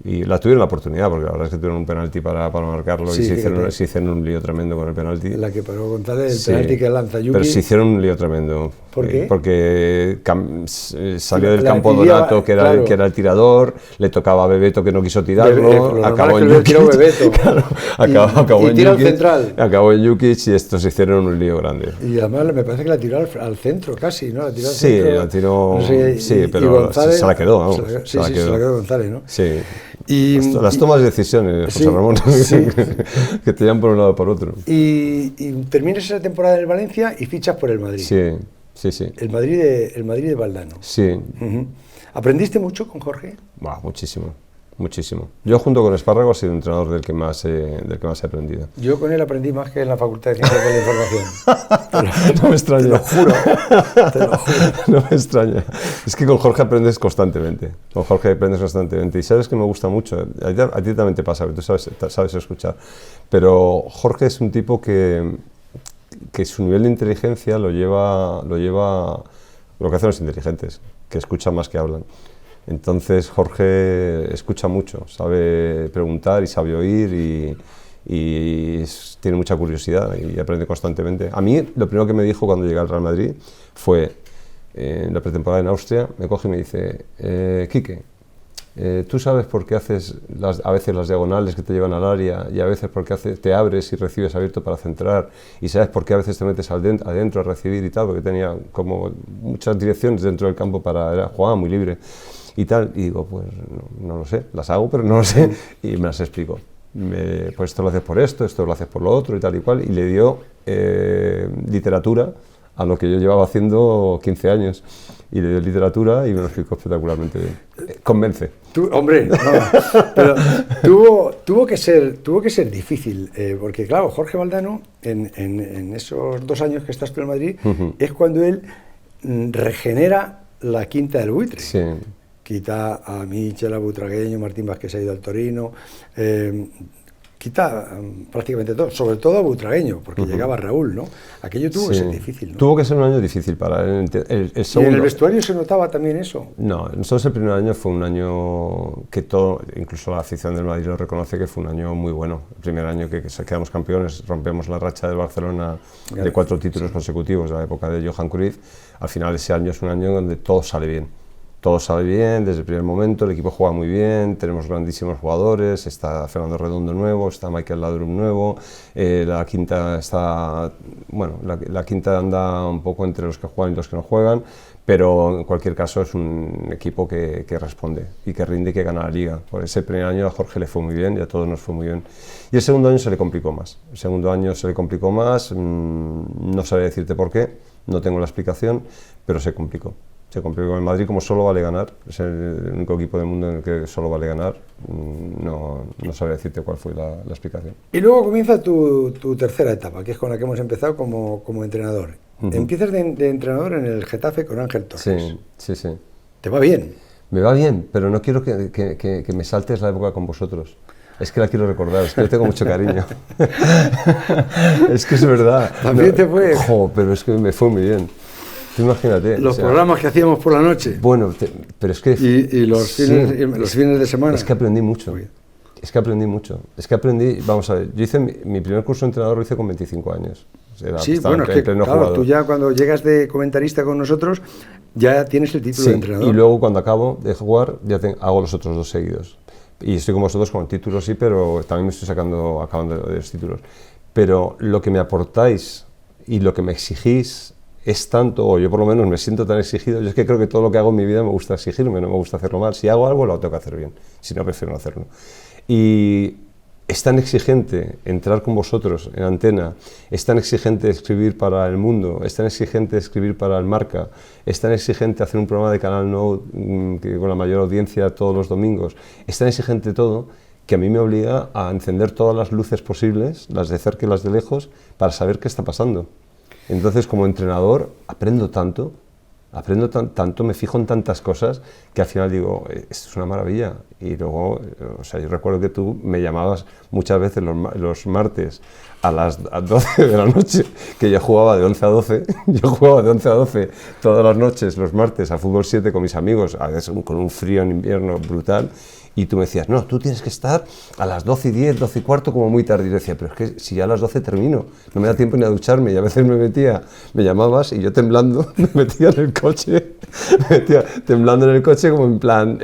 B: Y la tuvieron la oportunidad, porque la verdad es que tuvieron un penalti para marcarlo, y se hicieron un lío tremendo con el penalti.
A: La que paró González, el penalti que lanza Yuki.
B: Pero se hicieron un lío tremendo.
A: ¿Por qué?
B: Porque salió del campo Donato, que era el tirador, le tocaba a Bebeto, que no quiso tirarlo, acabó en Jukic. Claro, acabó en Jukic. Acabó en Jukic y estos se hicieron un lío grande.
A: Y además me parece que la tiró al centro casi, ¿no? La tiró al
B: centro. Sí, la tiró, no sé, pero González, se la quedó, vamos.
A: Se la quedó González, ¿no?
B: Sí. Las tomas de decisiones, José Ramón, que te llevan por un lado o por otro.
A: Y terminas esa temporada en el Valencia y fichas por el Madrid.
B: Sí.
A: El Madrid de Valdano.
B: Sí.
A: ¿Aprendiste mucho con Jorge?
B: Muchísimo. Yo junto con Espárrago he sido entrenador del que más he aprendido.
A: Yo con él aprendí más que en la Facultad de Ciencias de la Información.
B: No me extraña.
A: Te lo juro.
B: No me extraña. Es que con Jorge aprendes constantemente. Y sabes que me gusta mucho. A ti también te pasa, que tú sabes escuchar. Pero Jorge es un tipo que su nivel de inteligencia lo lleva lo que hacen los inteligentes, que escuchan más que hablan. Entonces Jorge escucha mucho, sabe preguntar y sabe oír y tiene mucha curiosidad y aprende constantemente. A mí lo primero que me dijo cuando llegué al Real Madrid fue, en la pretemporada en Austria, me coge y me dice, Quique, tú sabes por qué haces a veces las diagonales que te llevan al área y a veces por qué te abres y recibes abierto para centrar y sabes por qué a veces te metes adentro a recibir y tal, porque tenía como muchas direcciones dentro del campo jugaba muy libre y tal, y digo, pues no lo sé, las hago pero no lo sé, y me las explico. Pues esto lo haces por esto lo haces por lo otro y tal y cual, y le dio literatura a lo que yo llevaba haciendo 15 años, y le dio literatura y me lo explicó espectacularmente bien. Convence.
A: Hombre, no, pero tuvo que ser difícil, porque claro, Jorge Valdano, en esos 2 años que estás tú en Madrid, es cuando él regenera la Quinta del Buitre.
B: Sí.
A: Quita a Michel, a Butragueño, Martín Vázquez ha ido al Torino, quita prácticamente todo, sobre todo a Butragueño, porque llegaba Raúl, ¿no? Aquello tuvo que ser difícil, ¿no?
B: Tuvo que ser un año difícil para él. El segundo,
A: ¿Y en el vestuario se notaba también eso?
B: No, nosotros el primer año fue un año que incluso la afición del Madrid lo reconoce, que fue un año muy bueno. El primer año que quedamos campeones, rompemos la racha del Barcelona de 4 títulos consecutivos de la época de Johan Cruyff. Al final ese año es un año donde todo sale bien. Todo sale bien desde el primer momento, el equipo juega muy bien, tenemos grandísimos jugadores, está Fernando Redondo nuevo, está Michael Laudrup nuevo, la quinta está, bueno, la quinta anda un poco entre los que juegan y los que no juegan, pero en cualquier caso es un equipo que responde y que rinde y que gana la liga. Por ese primer año a Jorge le fue muy bien y a todos nos fue muy bien. Y el segundo año se le complicó más, no sabría decirte por qué, no tengo la explicación, pero se complicó. Se complicó en Madrid, como solo vale ganar, es el único equipo del mundo en el que solo vale ganar, no sabría decirte cuál fue la explicación.
A: Y luego comienza tu tercera etapa, que es con la que hemos empezado como entrenador. Empiezas de entrenador en el Getafe con Ángel Torres.
B: Sí.
A: ¿Te va bien?
B: Me va bien, pero no quiero que me saltes la época con vosotros. Es que la quiero recordar, es que le tengo mucho cariño. Es que es verdad.
A: También te fue.
B: Pero es que me fue muy bien. Tú imagínate.
A: Los programas que hacíamos por la noche.
B: Bueno, pero es que...
A: Y los fines de semana.
B: Es que aprendí mucho. Vamos a ver, yo hice mi primer curso de entrenador lo hice con 25 años.
A: Bueno, es que claro, tú ya cuando llegas de comentarista con nosotros, ya tienes el título de entrenador.
B: Y luego cuando acabo de jugar, hago los otros 2 seguidos. Y estoy con vosotros con el título, sí, pero también me estoy acabando de los títulos. Pero lo que me aportáis y lo que me exigís es tanto, o yo por lo menos me siento tan exigido, yo es que creo que todo lo que hago en mi vida me gusta exigirme, no me gusta hacerlo mal. Si hago algo, lo tengo que hacer bien, si no, prefiero no hacerlo. Y es tan exigente entrar con vosotros en Antena, es tan exigente escribir para El Mundo, es tan exigente escribir para El Marca, es tan exigente hacer un programa de Canal No con la mayor audiencia todos los domingos, es tan exigente todo que a mí me obliga a encender todas las luces posibles, las de cerca y las de lejos, para saber qué está pasando. Entonces, como entrenador, aprendo tanto, me fijo en tantas cosas que al final digo, esto es una maravilla. Y luego, o sea, yo recuerdo que tú me llamabas muchas veces los martes a las 12 de la noche, que yo jugaba de 11 a 12, todas las noches, los martes, a Fútbol 7 con mis amigos, a veces con un frío en invierno brutal. Y tú me decías, no, tú tienes que estar a las 12:10, 12:15, como muy tarde. Y yo decía, pero es que si ya a las 12 termino, no me da tiempo ni a ducharme. Y a veces me llamabas y yo temblando, me metía en el coche, temblando en el coche como en plan,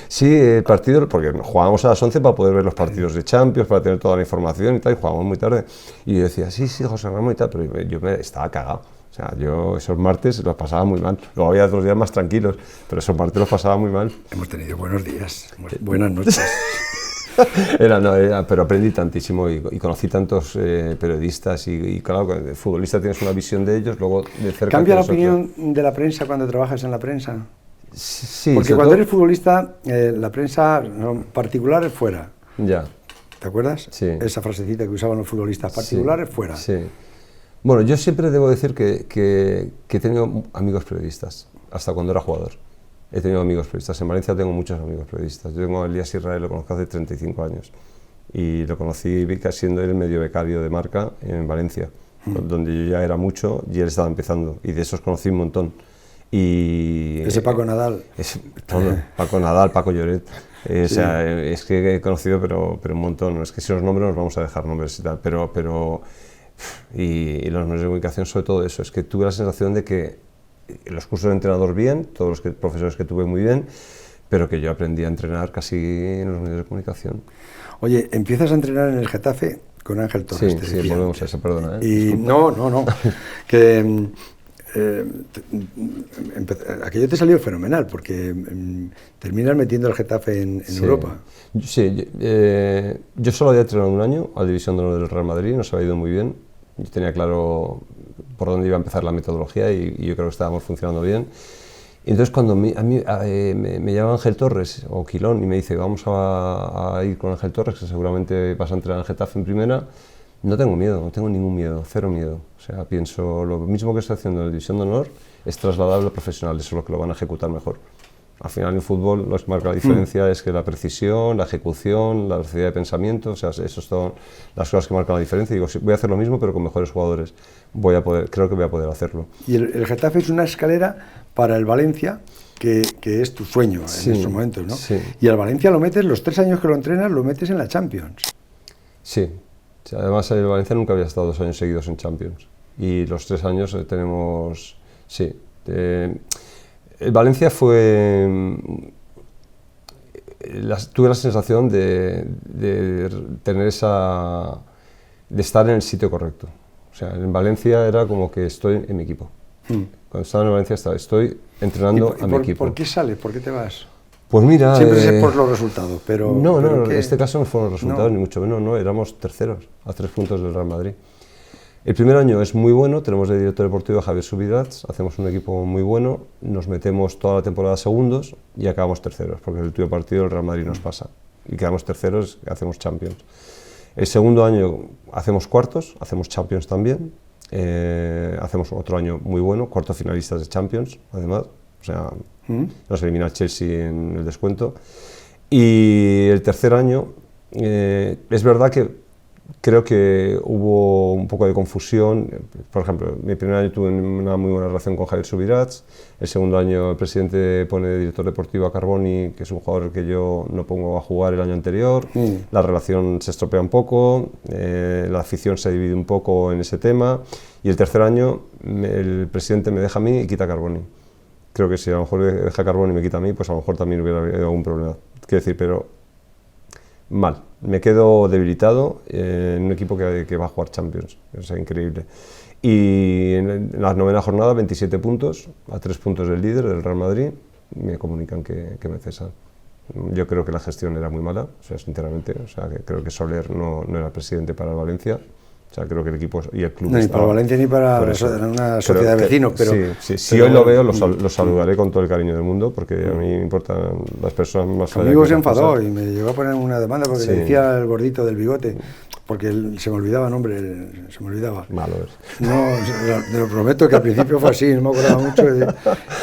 B: sí, el partido, porque jugábamos a las 11 para poder ver los partidos de Champions, para tener toda la información y tal, y jugábamos muy tarde. Y yo decía, sí, José Ramón y tal, pero yo me estaba cagado. O sea, yo esos martes los pasaba muy mal. Luego había otros días más tranquilos, pero esos martes los pasaba muy mal.
A: Hemos tenido buenos días, buenas noches.
B: Pero aprendí tantísimo y conocí tantos periodistas y claro, el futbolista tienes una visión de ellos, luego de cerca...
A: ¿Cambia la opinión de la prensa cuando trabajas en la prensa?
B: Sí.
A: Porque cuando eres futbolista, la prensa particular es fuera.
B: Ya.
A: ¿Te acuerdas?
B: Sí.
A: Esa frasecita que usaban los futbolistas, particulares fuera.
B: Sí. Bueno, yo siempre debo decir que he tenido amigos periodistas, hasta cuando era jugador. He tenido amigos periodistas. En Valencia tengo muchos amigos periodistas. Yo tengo a Elías Israel, lo conozco hace 35 años. Y lo conocí siendo él el medio becario de Marca en Valencia, donde yo ya era mucho y él estaba empezando. Y de esos conocí un montón. Y
A: ese Paco Nadal.
B: Paco Nadal, Paco Lloret. O sea, es que he conocido, pero un montón. Es que si los nombres nos vamos a dejar nombres y tal. Y los medios de comunicación, sobre todo eso, es que tuve la sensación de que los cursos de entrenador bien, todos los profesores que tuve muy bien, pero que yo aprendí a entrenar casi en los medios de comunicación.
A: Oye, empiezas a entrenar en el Getafe con Ángel Torres.
B: Sí, volvemos a eso, perdona.
A: Y no, que aquello te salió fenomenal, porque terminas metiendo al Getafe en Europa.
B: Sí, yo solo había entrenado un año a la División de Honor del Real Madrid, nos había ido muy bien. Yo tenía claro por dónde iba a empezar la metodología y yo creo que estábamos funcionando bien. Y entonces cuando me llama Ángel Torres o Quilón y me dice vamos a ir con Ángel Torres, que seguramente vas a entrenar en Getafe en primera, no tengo miedo, no tengo ningún miedo, cero miedo. O sea, pienso lo mismo que estoy haciendo en la División de Honor es trasladable a profesional, eso es lo que lo van a ejecutar mejor. Al final en fútbol lo que marca la diferencia es que la precisión, la ejecución, la velocidad de pensamiento, o sea, esas son las cosas que marcan la diferencia. Digo, voy a hacer lo mismo pero con mejores jugadores, creo que voy a poder hacerlo.
A: Y el Getafe es una escalera para el Valencia, que es tu sueño en estos momentos, ¿no?
B: Sí.
A: Y al Valencia lo metes, los 3 años que lo entrenas, lo metes en la Champions.
B: Sí, además el Valencia nunca había estado 2 años seguidos en Champions. Y los 3 años tenemos, sí. El Valencia tuve la sensación de tener de estar en el sitio correcto. O sea, en Valencia era como que estoy en mi equipo. Cuando estaba en Valencia estoy entrenando a mi equipo.
A: ¿Por qué sales? ¿Por qué te vas?
B: Pues mira...
A: Siempre es por los resultados, pero...
B: No, en este caso no fueron los resultados, ni mucho menos, no, éramos terceros, a 3 puntos del Real Madrid. El primer año es muy bueno, tenemos de director deportivo a Javier Subirats, hacemos un equipo muy bueno, nos metemos toda la temporada segundos y acabamos terceros, porque el último partido el Real Madrid nos pasa y quedamos terceros, hacemos Champions. El segundo año hacemos cuartos, hacemos Champions también, hacemos otro año muy bueno, cuartos finalistas de Champions, además, o sea, nos elimina el Chelsea en el descuento. Y el tercer año, es verdad que creo que hubo un poco de confusión. Por ejemplo, mi primer año tuve una muy buena relación con Javier Subirats, el segundo año el presidente pone de director deportivo a Carboni, que es un jugador que yo no pongo a jugar el año anterior, la relación se estropea un poco, la afición se divide un poco en ese tema, y el tercer año el presidente me deja a mí y quita a Carboni. Creo que si a lo mejor deja a Carboni y me quita a mí, pues a lo mejor también hubiera habido algún problema. Quiero decir, pero mal. Me quedo debilitado en un equipo que va a jugar Champions, o sea, increíble. Y en la 9ª jornada, 27 puntos, a 3 puntos del líder, del Real Madrid, me comunican que me cesan. Yo creo que la gestión era muy mala, o sea, sinceramente, o sea, que creo que Soler no era presidente para el Valencia. O sea, creo que el equipo y el club...
A: No, ni para Valencia ni para una sociedad de vecinos, pero...
B: Si hoy lo veo, lo saludaré con todo el cariño del mundo, porque a mí me importan las personas más...
A: Conmigo se enfadó y me llegó a poner una demanda porque le decía el gordito del bigote, porque se me olvidaba nombre, se me olvidaba.
B: Malo es.
A: No, te lo prometo que al principio fue así, no me acordaba mucho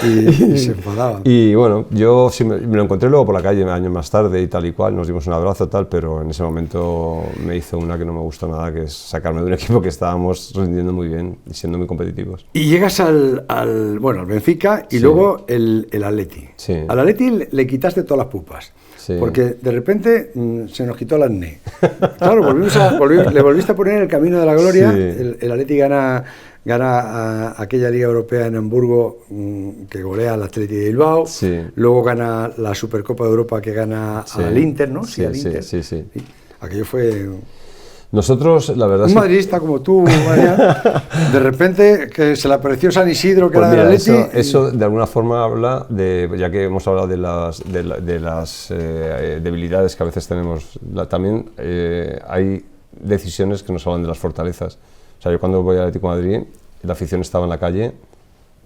A: y se enfadaba.
B: Y bueno, yo sí me lo encontré luego por la calle años más tarde y tal y cual, nos dimos un abrazo tal, pero en ese momento me hizo una que no me gustó nada, que es sacarme de un equipo que estábamos rindiendo muy bien y siendo muy competitivos.
A: Y llegas al Benfica y luego el Atleti.
B: Sí.
A: Al Atleti le quitaste todas las pupas. Sí. Porque de repente se nos quitó el acné. Claro, le volviste a poner el camino de la gloria. Sí. El Atleti gana aquella Liga Europea en Hamburgo que golea al Atleti de Bilbao.
B: Sí.
A: Luego gana la Supercopa de Europa que gana al Inter, ¿no?
B: Sí, al Inter. Sí.
A: Aquello fue...
B: Nosotros, la verdad...
A: Un madridista como tú, María, de repente que se le apareció San Isidro, que
B: pues
A: era del Atleti...
B: Eso de alguna forma habla de, ya que hemos hablado de las debilidades que a veces tenemos, también hay decisiones que nos hablan de las fortalezas. O sea, yo cuando voy al Atlético de Madrid, la afición estaba en la calle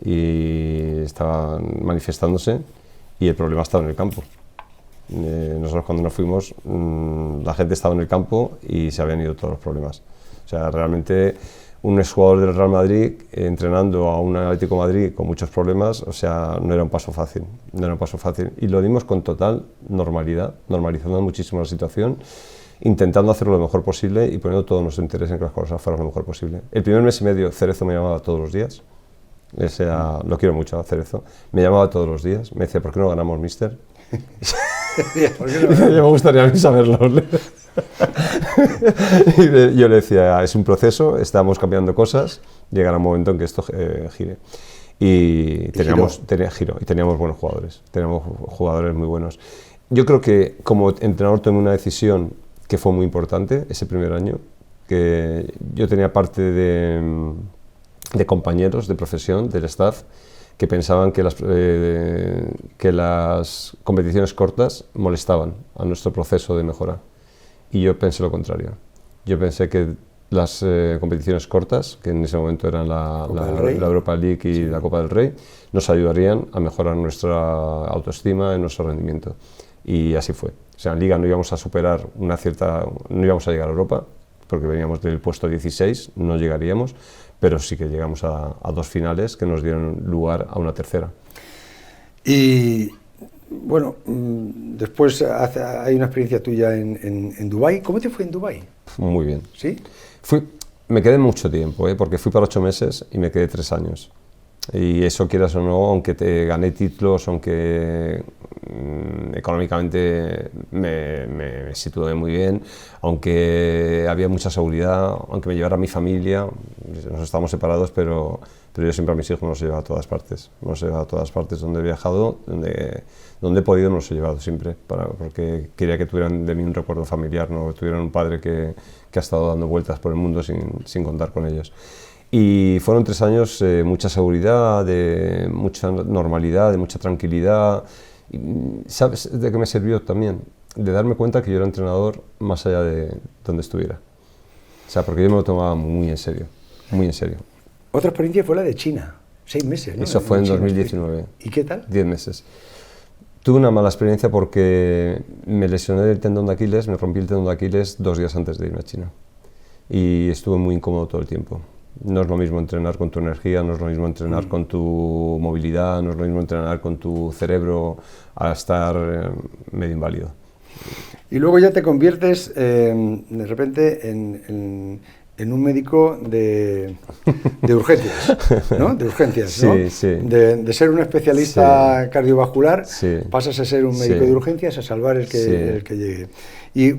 B: y estaban manifestándose y el problema estaba en el campo. Nosotros cuando nos fuimos, la gente estaba en el campo y se habían ido todos los problemas. O sea, realmente un exjugador del Real Madrid entrenando a un Atlético de Madrid con muchos problemas, o sea, no era un paso fácil, y lo dimos con total normalidad, normalizando muchísimo la situación, intentando hacerlo lo mejor posible y poniendo todo nuestro interés en que las cosas fueran lo mejor posible. El primer mes y medio Cerezo me llamaba todos los días, lo quiero mucho a Cerezo, me llamaba todos los días, me decía, ¿por qué no ganamos, mister? Me gustaría a mí saberlo. Y yo le decía, es un proceso, estamos cambiando cosas, llegará un momento en que esto gire. y teníamos buenos jugadores, teníamos jugadores muy buenos. Yo creo que como entrenador tomé una decisión que fue muy importante ese primer año, que yo tenía parte de compañeros de profesión, del staff, que pensaban que las competiciones cortas molestaban a nuestro proceso de mejora. Y yo pensé lo contrario. Yo pensé que las competiciones cortas, que en ese momento eran la Europa League y la Copa del Rey, nos ayudarían a mejorar nuestra autoestima y nuestro rendimiento. Y así fue. O sea, en Liga no íbamos a superar no íbamos a llegar a Europa, porque veníamos del puesto 16, no llegaríamos, pero sí que llegamos a 2 finales que nos dieron lugar a una tercera.
A: Y bueno, después hay una experiencia tuya en Dubái. ¿Cómo te fue en Dubái?
B: Muy bien.
A: ¿Sí?
B: Me quedé mucho tiempo, porque fui para 8 meses y me quedé 3 años. Y eso, quieras o no, aunque te gané títulos, aunque económicamente me situé muy bien, aunque había mucha seguridad, aunque me llevara mi familia, nos estábamos separados, pero yo siempre a mis hijos me los he llevado a todas partes. Me los he llevado a todas partes donde he viajado, donde he podido me los he llevado siempre, porque quería que tuvieran de mí un recuerdo familiar, ¿no? Que tuvieran un padre que ha estado dando vueltas por el mundo sin contar con ellos. Y fueron 3 años de mucha seguridad, de mucha normalidad, de mucha tranquilidad. Y, ¿sabes de qué me sirvió también? De darme cuenta que yo era entrenador más allá de donde estuviera. O sea, porque yo me lo tomaba muy en serio, muy en serio.
A: Otra experiencia fue la de China, 6 meses, ¿no?
B: Eso fue en 2019.
A: ¿Y qué tal?
B: 10 meses. Tuve una mala experiencia porque me lesioné el tendón de Aquiles, me rompí el tendón de Aquiles 2 días antes de irme a China. Y estuve muy incómodo todo el tiempo. No es lo mismo entrenar con tu energía, no es lo mismo entrenar con tu movilidad, no es lo mismo entrenar con tu cerebro a estar medio inválido.
A: Y luego ya te conviertes de repente en un médico de urgencias, ¿no? De urgencias, ¿no?
B: Sí, sí.
A: De ser un especialista cardiovascular, pasas a ser un médico de urgencias, a salvar el que llegue. Y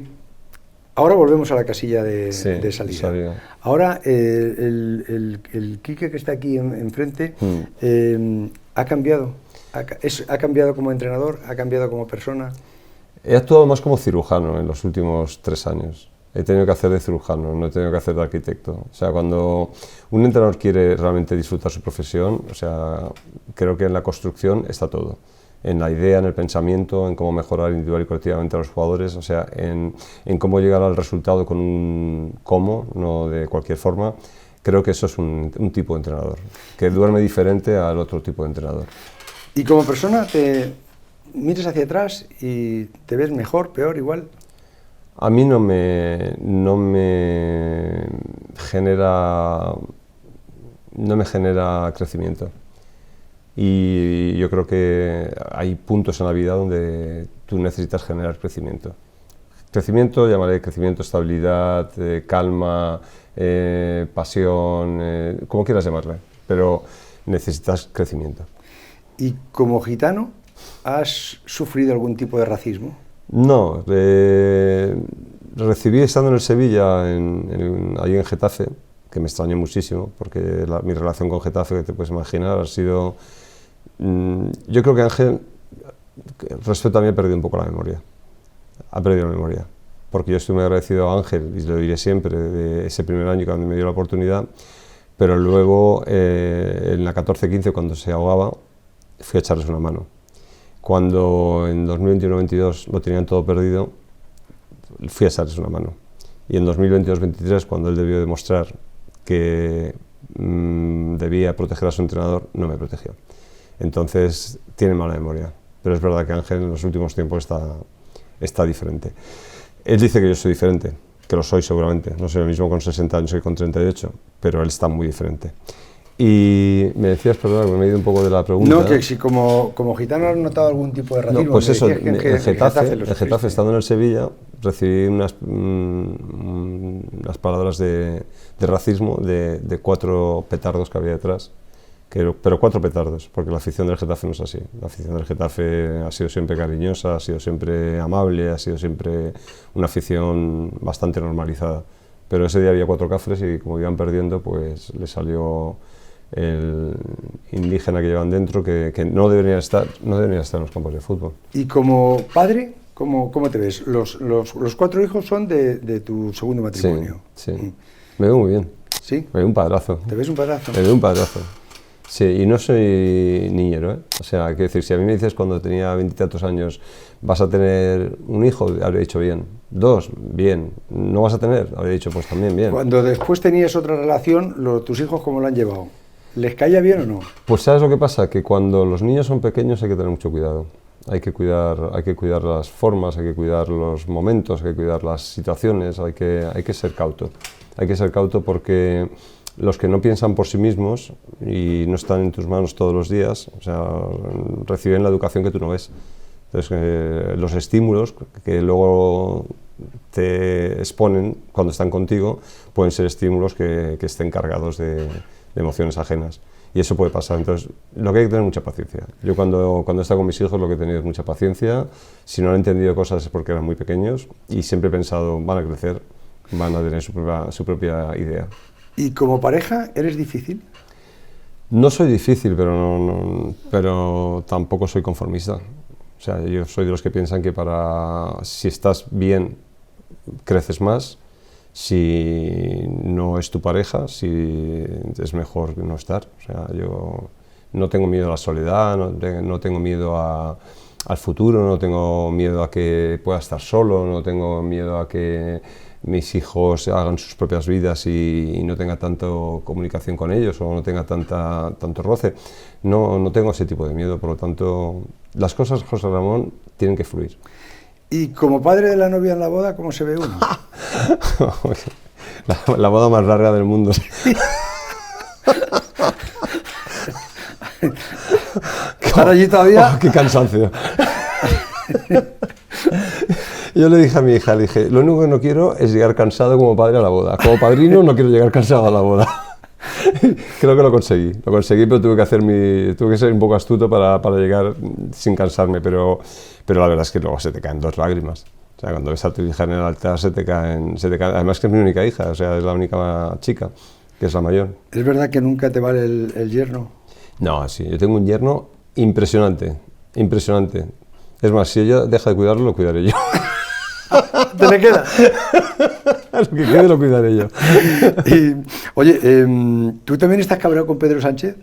A: ahora volvemos a la casilla de salida. Ahora el Quique que está aquí enfrente ha cambiado. Ha cambiado como entrenador, ha cambiado como persona.
B: He actuado más como cirujano en los últimos 3 años. He tenido que hacer de cirujano, no he tenido que hacer de arquitecto. O sea, cuando un entrenador quiere realmente disfrutar su profesión, o sea, creo que en la construcción está todo. En la idea, en el pensamiento, en cómo mejorar individual y colectivamente a los jugadores, o sea, en cómo llegar al resultado con un cómo, no de cualquier forma. Creo que eso es un tipo de entrenador, que duerme diferente al otro tipo de entrenador.
A: ¿Y como persona te miras hacia atrás y te ves mejor, peor, igual?
B: A mí no me genera crecimiento. Y yo creo que hay puntos en la vida donde tú necesitas generar crecimiento. Crecimiento, llamaré crecimiento, estabilidad, calma, pasión, como quieras llamarle, pero necesitas crecimiento.
A: ¿Y como gitano has sufrido algún tipo de racismo?
B: No, recibí estando en el Sevilla, ahí en Getafe, que me extrañó muchísimo, porque mi relación con Getafe, que te puedes imaginar, ha sido... yo creo que Ángel, respecto a mí, ha perdido un poco la memoria. Ha perdido la memoria. Porque yo estoy muy agradecido a Ángel, y lo diré siempre, de ese primer año cuando me dio la oportunidad, pero luego, en la 14-15, cuando se ahogaba, fui a echarles una mano. Cuando en 2021-22 lo tenían todo perdido, fui a echarles una mano. Y en 2022-23, cuando él debió demostrar que debía proteger a su entrenador, no me protegió. Entonces, tiene mala memoria. Pero es verdad que Ángel en los últimos tiempos está diferente. Él dice que yo soy diferente, que lo soy seguramente. No soy lo mismo con 60 años que con 38, pero él está muy diferente. Y me decías, perdón, que me he ido un poco de la pregunta.
A: No, que si como gitano has notado algún tipo de racismo.
B: No, pues eso, en
A: Getafe,
B: estando en el Sevilla, recibí unas palabras de racismo de 4 petardos que había detrás. Pero 4 petardos, porque la afición del Getafe no es así. La afición del Getafe ha sido siempre cariñosa, ha sido siempre amable, ha sido siempre una afición bastante normalizada. Pero ese día había 4 cafres y como iban perdiendo, pues le salió el indígena que llevan dentro, que no debería estar en los campos de fútbol.
A: Y como padre, ¿cómo te ves? Los 4 hijos son de tu segundo matrimonio.
B: Sí, sí. Me veo muy bien.
A: ¿Sí?
B: Me veo un padrazo.
A: ¿Te ves un padrazo?
B: Me veo un padrazo. Sí, y no soy niñero, ¿eh? O sea, quiero decir, si a mí me dices cuando tenía 20 y tantos años, vas a tener un hijo, habría dicho bien. 2, bien. ¿No vas a tener? Habría dicho, pues también bien.
A: Cuando después tenías otra relación, ¿tus hijos cómo lo han llevado? ¿Les caía bien o no?
B: Pues ¿sabes lo que pasa? Que cuando los niños son pequeños hay que tener mucho cuidado. Hay que cuidar las formas, hay que cuidar los momentos, hay que cuidar las situaciones, hay que ser cauto. Hay que ser cauto porque los que no piensan por sí mismos y no están en tus manos todos los días, o sea, reciben la educación que tú no ves. Entonces, los estímulos que luego te exponen cuando están contigo pueden ser estímulos que estén cargados de emociones ajenas. Y eso puede pasar. Entonces, lo que hay que tener mucha paciencia. Yo cuando he estado con mis hijos lo que he tenido es mucha paciencia. Si no han entendido cosas es porque eran muy pequeños y siempre he pensado, van a crecer, van a tener su propia idea.
A: ¿Y como pareja eres difícil?
B: No soy difícil, pero tampoco soy conformista. O sea, yo soy de los que piensan que si estás bien, creces más. Si no es tu pareja, si es mejor no estar. O sea, yo no tengo miedo a la soledad, no tengo miedo al futuro, no tengo miedo a que pueda estar solo, no tengo miedo a que mis hijos hagan sus propias vidas y no tenga tanto comunicación con ellos o no tenga tanto roce. No tengo ese tipo de miedo, por lo tanto, las cosas, José Ramón, tienen que fluir.
A: Y como padre de la novia en la boda, ¿cómo se ve uno?
B: la boda más larga del mundo.
A: ¿Estar allí todavía?
B: Oh, ¡qué cansancio! Yo le dije a mi hija, lo único que no quiero es llegar cansado como padre a la boda. Como padrino no quiero llegar cansado a la boda. Creo que lo conseguí, pero tuve que ser un poco astuto para llegar sin cansarme, pero la verdad es que luego se te caen 2 lágrimas. O sea, cuando ves a tu hija en el altar se te caen, además que es mi única hija, o sea, es la única chica, que es la mayor.
A: ¿Es verdad que nunca te vale el yerno?
B: No, sí, yo tengo un yerno impresionante. Es más, si ella deja de cuidarlo, lo cuidaré yo.
A: ¿Te le queda?
B: Lo que quede lo cuidaré yo.
A: Oye, ¿tú también estás cabreado con Pedro Sánchez?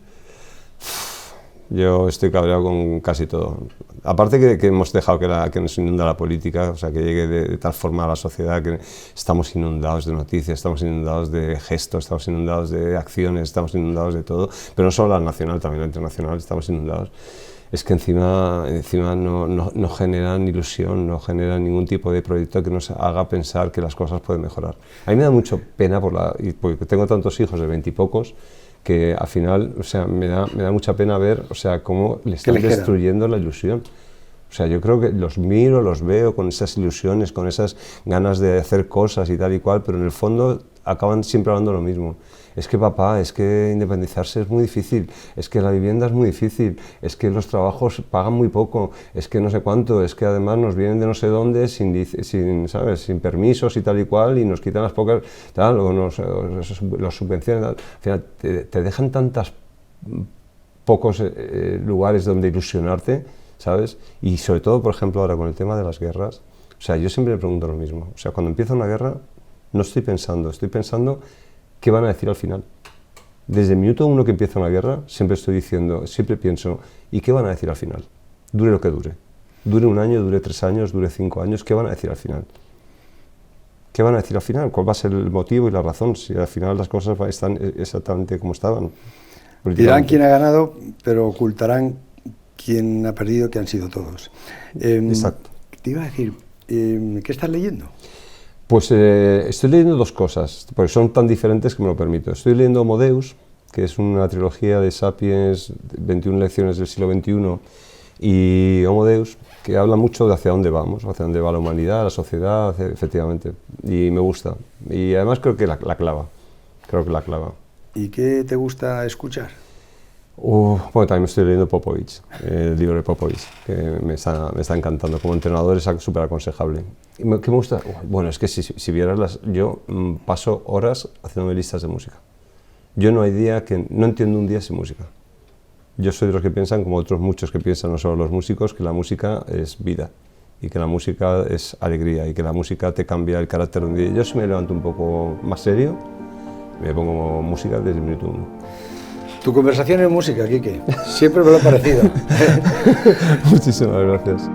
B: Yo estoy cabreado con casi todo. Aparte que hemos dejado que nos inunda la política, o sea, que llegue de tal forma a la sociedad que estamos inundados de noticias, estamos inundados de gestos, estamos inundados de acciones, estamos inundados de todo, pero no solo la nacional, también la internacional, estamos inundados. Es que encima no generan ilusión, no generan ningún tipo de proyecto que nos haga pensar que las cosas pueden mejorar. A mí me da mucho pena, porque tengo tantos hijos de 20 y pocos, que al final, o sea, me da mucha pena ver, o sea, cómo le están destruyendo la ilusión. O sea, yo creo que los miro, los veo con esas ilusiones, con esas ganas de hacer cosas y tal y cual, pero en el fondo acaban siempre hablando lo mismo. Es que papá, es que independizarse es muy difícil, es que la vivienda es muy difícil, es que los trabajos pagan muy poco, es que no sé cuánto, es que además nos vienen de no sé dónde ¿sabes? Sin permisos y tal y cual y nos quitan las pocas, tal, o los subvenciones, tal. Al final te dejan tantos pocos lugares donde ilusionarte, ¿sabes? Y sobre todo, por ejemplo, ahora con el tema de las guerras, o sea, yo siempre me pregunto lo mismo, o sea, cuando empieza una guerra no estoy pensando ¿qué van a decir al final? Desde el minuto 1 que empieza una guerra, siempre pienso, ¿y qué van a decir al final? Dure lo que dure. Dure 1 año, dure 3 años, dure 5 años, ¿qué van a decir al final? ¿Qué van a decir al final? ¿Cuál va a ser el motivo y la razón? Si al final las cosas están exactamente como estaban.
A: Dirán quién ha ganado, pero ocultarán quién ha perdido, que han sido todos.
B: Exacto.
A: Te iba a decir, ¿qué estás leyendo?
B: Pues estoy leyendo 2 cosas, porque son tan diferentes que me lo permito. Estoy leyendo Homo Deus, que es una trilogía de Sapiens, 21 lecciones del siglo XXI, y Homo Deus, que habla mucho de hacia dónde vamos, hacia dónde va la humanidad, la sociedad, efectivamente, y me gusta. Y además creo que la clava.
A: ¿Y qué te gusta escuchar?
B: Bueno, también me estoy leyendo Popovich, el libro de Popovich, que me está encantando. Como entrenador es súper aconsejable. ¿Qué me gusta? Bueno, es que si vieras yo paso horas haciéndome listas de música. yo no hay día que, no entiendo un día sin música. Yo soy de los que piensan, como otros muchos que piensan, no solo los músicos, que la música es vida y que la música es alegría y que la música te cambia el carácter de un día. Yo si me levanto un poco más serio, me pongo música desde el minuto 1.
A: Tu conversación es música, Quique. Siempre me lo ha parecido.
B: Muchísimas gracias.